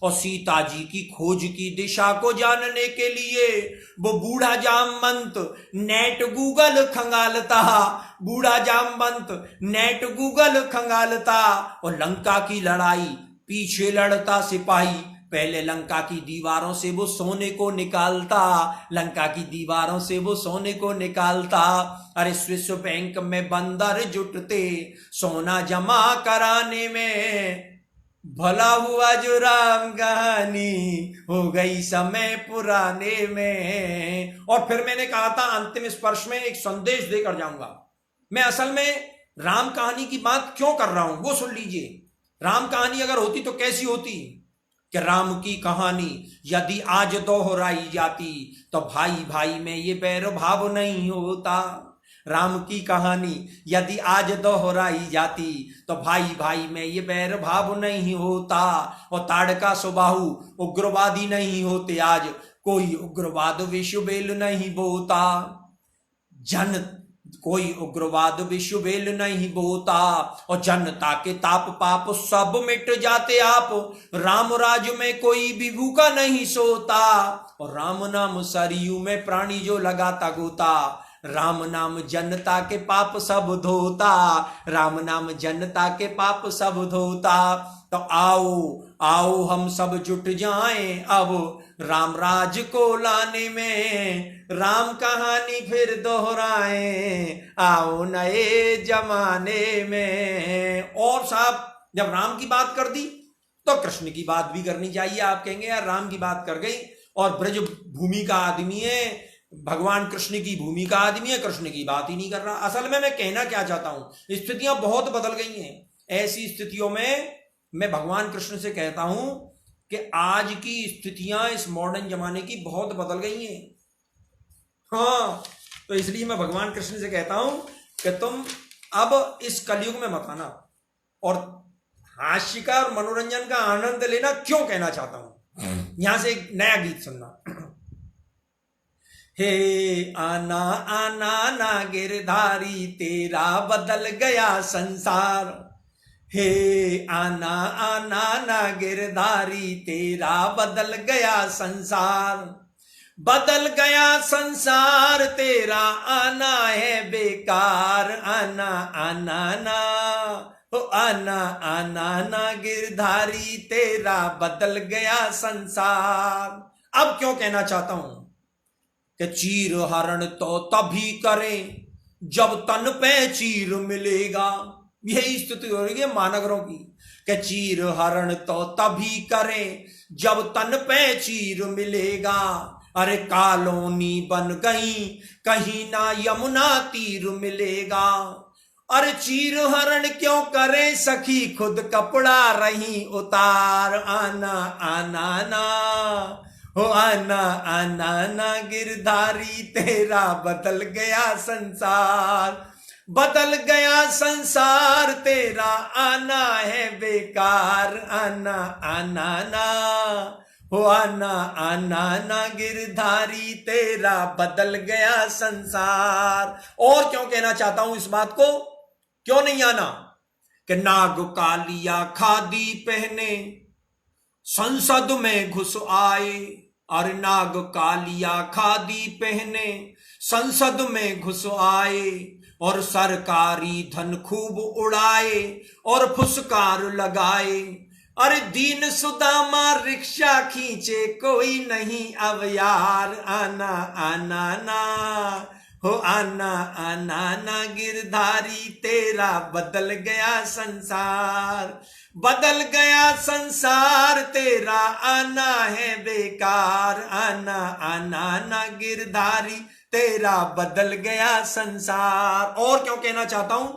और सीता जी की खोज की दिशा को जानने के लिए वो बूढ़ा जामवंत नेट गूगल खंगालता, बूढ़ा जामवंत नेट गूगल खंगालता। और लंका की लड़ाई पीछे लड़ता सिपाही, पहले लंका की दीवारों से वो सोने को निकालता, लंका की दीवारों से वो सोने को निकालता। अरे स्विस बैंक में बंदर जुटते सोना जमा कराने में, भला हुआ जो राम कहानी हो गई समय पुराने में। और फिर मैंने कहा था अंतिम स्पर्श में एक संदेश देकर जाऊंगा। मैं असल में राम कहानी की बात क्यों कर रहा हूं वो सुन लीजिए। राम कहानी अगर होती तो कैसी होती कि राम की कहानी यदि आज दोहराई जाती तो भाई भाई में ये बैर भाव नहीं होता। राम की कहानी यदि आज दोहराई जाती तो भाई भाई में ये बैर भाव नहीं होता। और ताड़का सुबाहु उग्रवादी नहीं होते आज, कोई उग्रवाद विश्वबेल नहीं बोता, जन कोई उग्रवाद विश्वबेल नहीं बोता। और जनता के ताप पाप सब मिट जाते आप, राम राज में कोई भी भूखा नहीं सोता। और राम नाम सरयू में प्राणी जो लगाता गोता, राम नाम जनता के पाप सब धोता, राम नाम जनता के पाप सब धोता। तो आओ आओ हम सब जुट जाएं अब राम राज को लाने में, राम कहानी फिर दोहराएं आओ नए जमाने में। और साहब जब राम की बात कर दी तो कृष्ण की बात भी करनी चाहिए। आप कहेंगे यार राम की बात कर गई और ब्रज भूमि का आदमी है, भगवान कृष्ण की भूमि का आदमी है, कृष्ण की बात ही नहीं कर रहा। असल में मैं कहना क्या चाहता हूं, स्थितियां बहुत बदल गई हैं। ऐसी स्थितियों में मैं भगवान कृष्ण से कहता हूं कि आज की स्थितियां इस मॉडर्न जमाने की बहुत बदल गई हैं। हाँ, तो इसलिए मैं भगवान कृष्ण से कहता हूं कि तुम अब इस कलयुग में मत आना और हास्य का और मनोरंजन का आनंद लेना। क्यों कहना चाहता हूं, यहां से एक नया गीत सुनना। हे आना आना ना गिरधारी तेरा बदल गया संसार, हे आना आना ना गिरधारी तेरा बदल गया संसार, बदल गया संसार तेरा आना है बेकार, आना आना ना ओ आना आना ना गिरधारी तेरा बदल गया संसार। अब क्यों कहना चाहता हूं कि चीर हरण तो तभी करें जब तन पे चीर मिलेगा। यही स्थिति हो रही है महानगरों की कि चीर हरण तो तभी करें जब तन पे चीर मिलेगा। अरे कॉलोनी बन गई कहीं ना यमुना तीर मिलेगा। अरे चीर हरण क्यों करे सखी खुद कपड़ा रही उतार, आना आना ना हो आना आना ना गिरधारी तेरा बदल गया संसार, बदल गया संसार तेरा आना है बेकार, आना आना ना हो आना आना ना गिरधारी तेरा बदल गया संसार। और क्यों कहना चाहता हूं इस बात को, क्यों नहीं आना कि नाग कालिया खादी पहने संसद में घुस आए। और नाग कालिया खादी पहने संसद में घुस आए और सरकारी धन खूब उड़ाए और फुसकार लगाए। अरे दीन सुदामा रिक्शा खींचे कोई नहीं अब यार, आना आना ना हो आना आना ना गिरधारी तेरा बदल गया संसार, बदल गया संसार तेरा आना है बेकार, आना आना ना गिरधारी तेरा बदल गया संसार। और क्यों कहना चाहता हूं,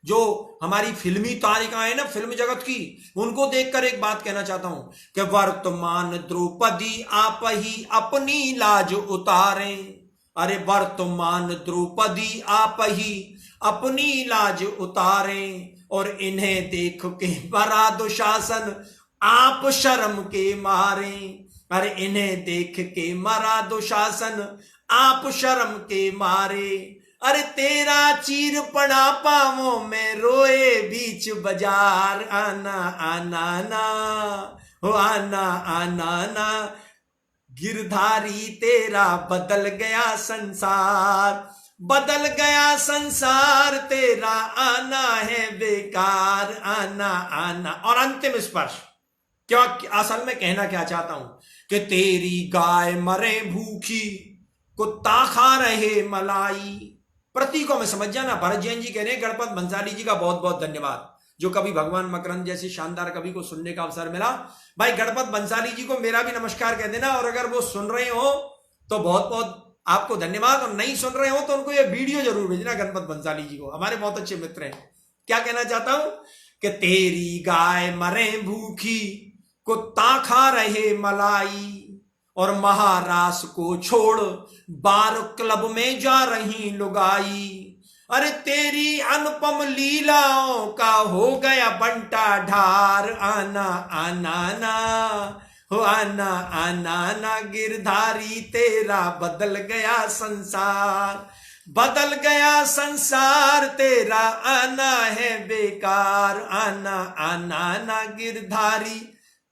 जो हमारी फिल्मी तारिकाएं ना फिल्म जगत की, उनको देखकर एक बात कहना चाहता हूं कि वर्तमान द्रौपदी आप ही अपनी लाज उतारें। अरे वर्तमान द्रौपदी आप ही अपनी लाज उतारें और इन्हें देख के बड़ा दुशासन आप शर्म के मारे। अरे इन्हें देख के मरा दुशासन आप शर्म के मारे। अरे तेरा चीर पड़ा पावों में रोए बीच बाजार, आना आना ना हो आना आना आना गिरधारी तेरा बदल गया संसार, बदल गया संसार तेरा आना है बेकार, आना आना। और अंतिम स्पर्श, क्या असल में कहना क्या चाहता हूं कि तेरी गाय मरे भूखी, कुत्ता खा रहे मलाई। प्रतीकों में समझ जाना। भरत जैन जी कह रहे हैं गणपत बंसाली जी का बहुत बहुत धन्यवाद, जो कभी भगवान मकरंद जैसे शानदार कवि को सुनने का अवसर मिला। भाई गणपत बंसाली जी को मेरा भी नमस्कार कह देना, और अगर वो सुन रहे हो तो बहुत बहुत आपको धन्यवाद, और नहीं सुन रहे हो तो उनको ये वीडियो जरूर भेजना गणपत बंसाली जी को, हमारे बहुत अच्छे मित्र हैं। क्या कहना चाहता हूं कि तेरी गाय मरे भूखी, कुत्ता खा रहे मलाई, और महारास को छोड़ बार क्लब में जा रही लुगाई। अरे तेरी अनुपम लीलाओं का हो गया बंटा ढार, आना आना आना हो आना आना आना गिरधारी तेरा बदल गया संसार, बदल गया संसार तेरा आना है बेकार, आना आना आना गिरधारी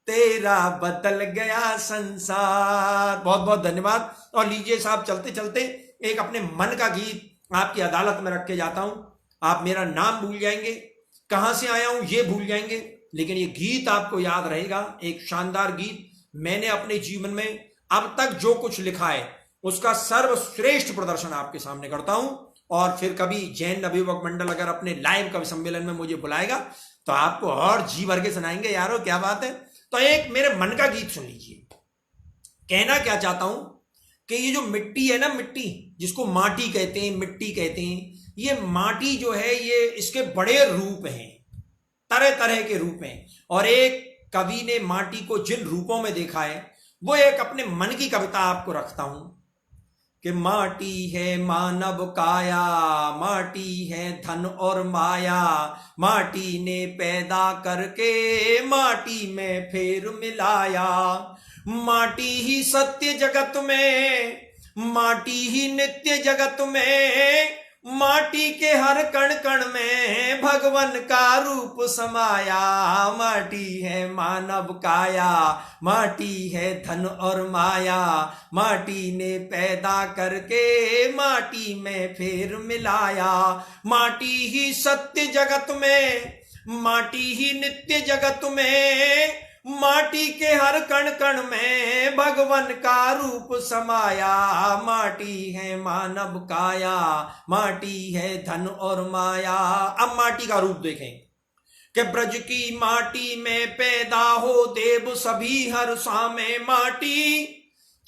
तेरा बदल गया संसार। बहुत बहुत धन्यवाद। और लीजिए साहब, चलते चलते एक अपने मन का गीत आपकी अदालत में रख के जाता हूं। आप मेरा नाम भूल जाएंगे, कहां से आया हूं ये भूल जाएंगे, लेकिन ये गीत आपको याद रहेगा। एक शानदार गीत, मैंने अपने जीवन में अब तक जो कुछ लिखा है उसका सर्वश्रेष्ठ प्रदर्शन आपके सामने करता हूं। और फिर कभी जैन अभिभावक मंडल अगर अपने लाइव कवि सम्मेलन में मुझे बुलाएगा तो आपको और जी भर के सुनाएंगे। यारो क्या बात है। तो एक मेरे मन का गीत सुन लीजिए। कहना क्या चाहता हूं कि ये जो मिट्टी है ना, मिट्टी जिसको माटी कहते हैं, मिट्टी कहते हैं, ये माटी जो है ये इसके बड़े रूप हैं, तरह तरह के रूप हैं। और एक कवि ने माटी को जिन रूपों में देखा है वो एक अपने मन की कविता आपको रखता हूं कि माटी है मानव काया, माटी है धन और माया, माटी ने पैदा करके माटी में फेर मिलाया। माटी ही सत्य जगत में, माटी ही नित्य जगत में, माटी के हर कण कण में भगवन का रूप समाया। माटी है मानव काया, माटी है धन और माया, माटी ने पैदा करके माटी में फेर मिलाया। माटी ही सत्य जगत में, माटी ही नित्य जगत में, माटी के हर कण कण में भगवन का रूप समाया। माटी है मानव काया, माटी है धन और माया। अब माटी का रूप देखें कि ब्रज की माटी में पैदा हो देव सभी हर्षा में, माटी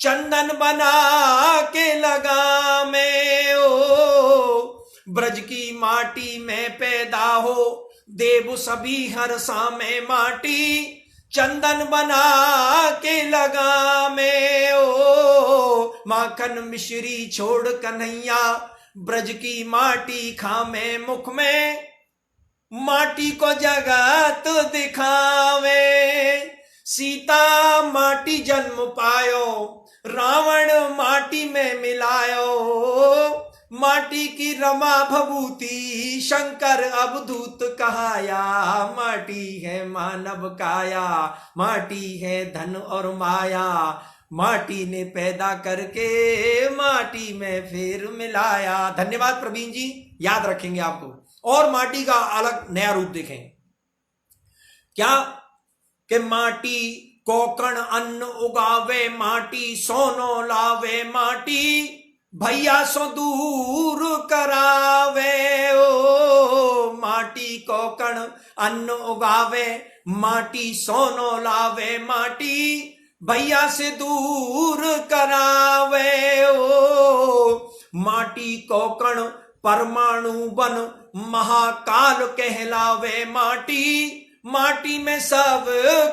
चंदन बना के लगा में। ओ ब्रज की माटी में पैदा हो देव सभी हर्षा में, माटी चंदन बना के लगा में। ओ माखन मिश्री छोड़ कन्हैया ब्रज की माटी खामे, मुख में माटी को जगत दिखावे। सीता माटी जन्म पायो, रावण माटी में मिलायो। माटी की रमा भभूति शंकर अवधूत कहाया। माटी है मानव काया, माटी है धन और माया, माटी ने पैदा करके माटी में फिर मिलाया। धन्यवाद प्रवीण जी, याद रखेंगे आपको। और माटी का अलग नया रूप देखें क्या कि माटी कोकण अन्न उगावे, माटी सोनो लावे, माटी भैया सो दूर करावे। ओ माटी कोकण अन्न उगावे, माटी सोनो लावे, माटी भैया से दूर करावे। ओ माटी कोकण परमाणु बन महाकाल कहलावे, माटी माटी में सब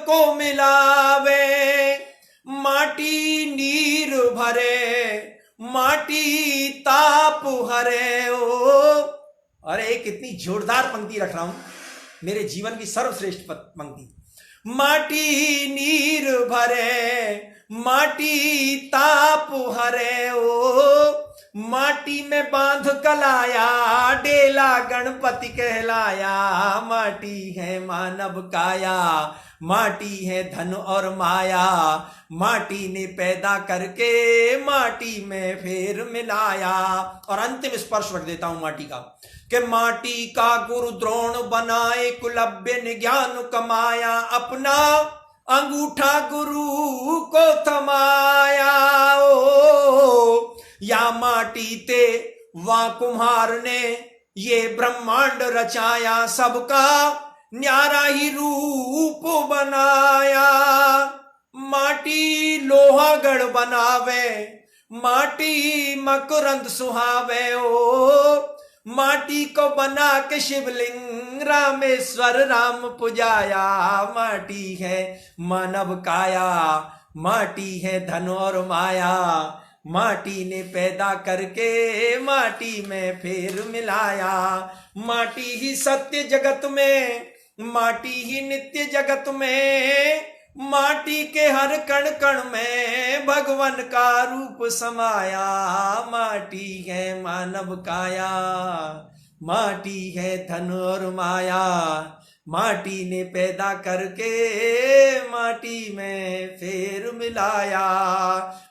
को मिलावे। माटी नीर भरे, माटी ताप हरे। ओ अरे कितनी जोरदार पंक्ति रख रहा हूं, मेरे जीवन की सर्वश्रेष्ठ पंक्ति। माटी नीर भरे, माटी ताप हरे। ओ माटी में बांध कलाया, डेला गणपति कहलाया। माटी है मानव काया, माटी है धन और माया। माटी ने पैदा करके माटी में फिर मिलाया। और अंतिम स्पर्श रख देता हूं माटी का, कि माटी का गुरु द्रोण बनाए, कुलव्य ने ज्ञान कमाया। अपना अंगूठा गुरु को थमाया। ओ या माटी ते वा कुम्हार ने ये ब्रह्मांड रचाया। सबका न्यारा ही रूप बनाया। माटी लोहागढ़ बनावे, माटी मकरंद सुहावे। ओ माटी को बना के शिवलिंग रामेश्वर राम पुजाया। माटी है मानव काया, माटी है धन और माया। माटी ने पैदा करके माटी में फिर मिलाया। माटी ही सत्य जगत में, माटी ही नित्य जगत में। माटी के हर कण कण में भगवान का रूप समाया। माटी है मानव काया, माटी है धन और माया। माटी ने पैदा करके माटी में फिर मिलाया।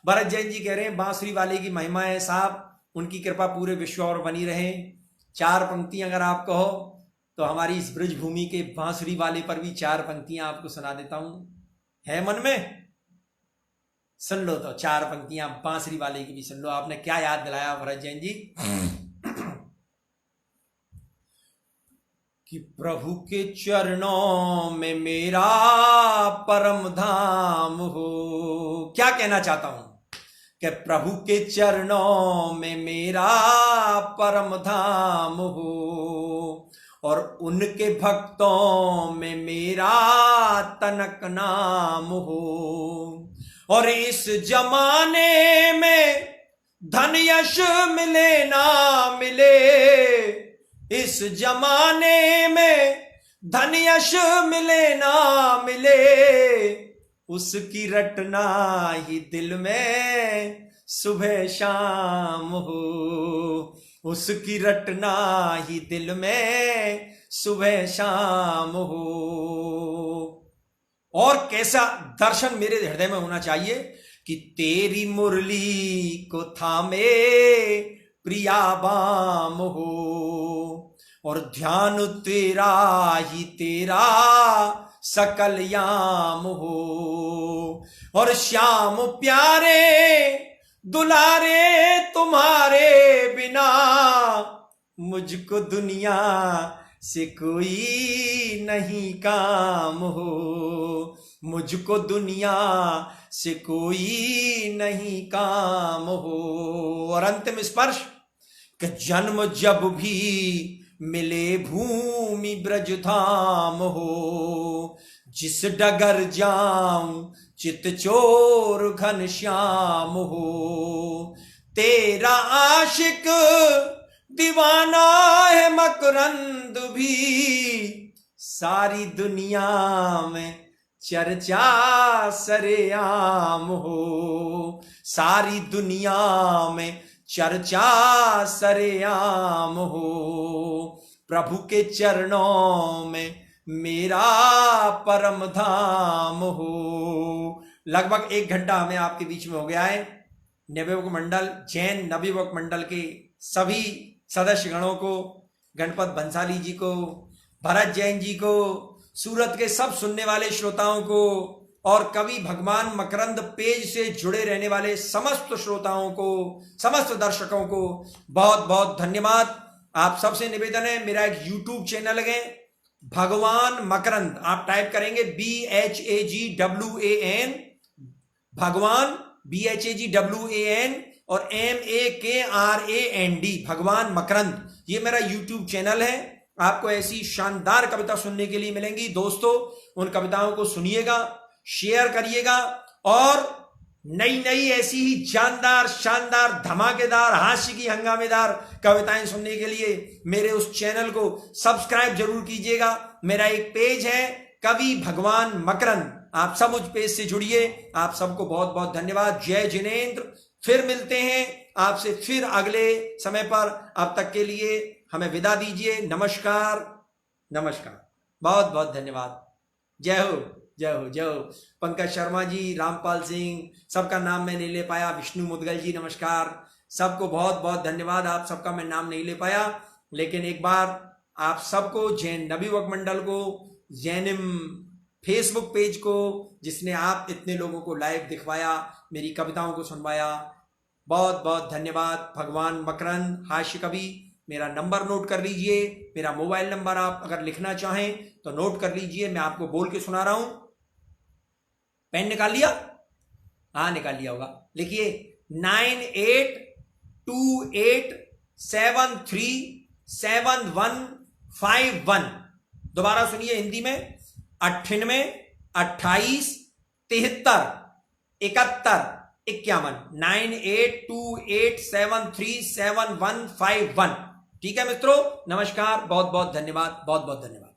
भरत जैन जी कह रहे हैं बांसुरी वाले की महिमा है साहब, उनकी कृपा पूरे विश्व और बनी रहे। 4 पंक्तियां अगर आप कहो तो हमारी इस ब्रज भूमि के बांसुरी वाले पर भी 4 पंक्तियां आपको सुना देता हूं। है मन में? सुन लो तो 4 पंक्तियां बांसुरी वाले की भी सुन लो। आपने क्या याद दिलाया भरत जैन जी? कि प्रभु के चरणों में मेरा परम धाम हो। क्या कहना चाहता हूं कि प्रभु के चरणों में मेरा परम धाम हो, और उनके भक्तों में मेरा तनक नाम हो। और इस जमाने में धन यश मिले ना मिले, इस जमाने में धन यश मिले ना मिले, उसकी रटना ही दिल में सुबह शाम हो। उसकी रटना ही दिल में सुबह शाम हो। और कैसा दर्शन मेरे हृदय में होना चाहिए कि तेरी मुरली को थामे प्रिया बाम हो, और ध्यान तेरा ही तेरा सकल याम हो। और श्याम प्यारे दुलारे तुम्हारे बिना, मुझको दुनिया से कोई नहीं काम हो। मुझको दुनिया से कोई नहीं काम हो। और अंतिम स्पर्श कि जन्म जब भी मिले भूमि ब्रज धाम हो, जिस डगर जाऊं चित चोर घन श्याम हो। तेरा आशिक दीवाना है मकरंद भी, सारी दुनिया में चर्चा सरेआम हो। सारी दुनिया में चर्चा सरेआम हो। प्रभु के चरणों में मेरा परम धाम हो। लगभग 1 घंटा हमें आपके बीच में हो गया है। नवयुवक मंडल, जैन नवयुवक मंडल के सभी सदस्य गणों को, गणपत बंसाली जी को, भरत जैन जी को, सूरत के सब सुनने वाले श्रोताओं को, और कवि भगवान मकरंद पेज से जुड़े रहने वाले समस्त श्रोताओं को, समस्त दर्शकों को बहुत बहुत धन्यवाद। आप सबसे निवेदन है, मेरा एक यूट्यूब चैनल है भगवान मकरंद, आप टाइप करेंगे BHAGWAN, भगवान BHAGWAN और MAKRAND, भगवान मकरंद, ये मेरा यूट्यूब चैनल है। आपको ऐसी शानदार कविता सुनने के लिए मिलेंगी। दोस्तों, उन कविताओं को सुनिएगा, शेयर करिएगा, और नई नई ऐसी ही जानदार, शानदार, धमाकेदार, हास्य की हंगामेदार कविताएं सुनने के लिए मेरे उस चैनल को सब्सक्राइब जरूर कीजिएगा। मेरा एक पेज है कवि भगवान मकरंद, आप सब उस पेज से जुड़िए। आप सबको बहुत बहुत धन्यवाद। जय जिनेंद्र, फिर मिलते हैं आपसे फिर अगले समय पर। अब तक के लिए हमें विदा दीजिए। नमस्कार, नमस्कार, बहुत बहुत धन्यवाद। जय हो, जय हो, जय हो। पंकज शर्मा जी, रामपाल सिंह, सबका नाम मैं नहीं ले पाया। विष्णु मुदगल जी नमस्कार। सबको बहुत बहुत धन्यवाद। आप सबका मैं नाम नहीं ले पाया, लेकिन एक बार आप सबको, जैन नवयुवक मंडल को, जैनिम फेसबुक पेज को, जिसने आप इतने लोगों को लाइव दिखवाया, मेरी कविताओं को सुनवाया, बहुत बहुत धन्यवाद। भगवान मकरंद हास्य कवि, मेरा नंबर नोट कर लीजिए। मेरा मोबाइल नंबर आप अगर लिखना चाहें तो नोट कर लीजिए। मैं आपको बोल के सुना रहा हूं। पेन निकाल लिया? हाँ, निकाल लिया होगा। लिखिए 9828713751। दोबारा सुनिए हिंदी में, 98 28 73 71 51। 9828737151। ठीक है मित्रों, नमस्कार, बहुत बहुत धन्यवाद, बहुत बहुत धन्यवाद।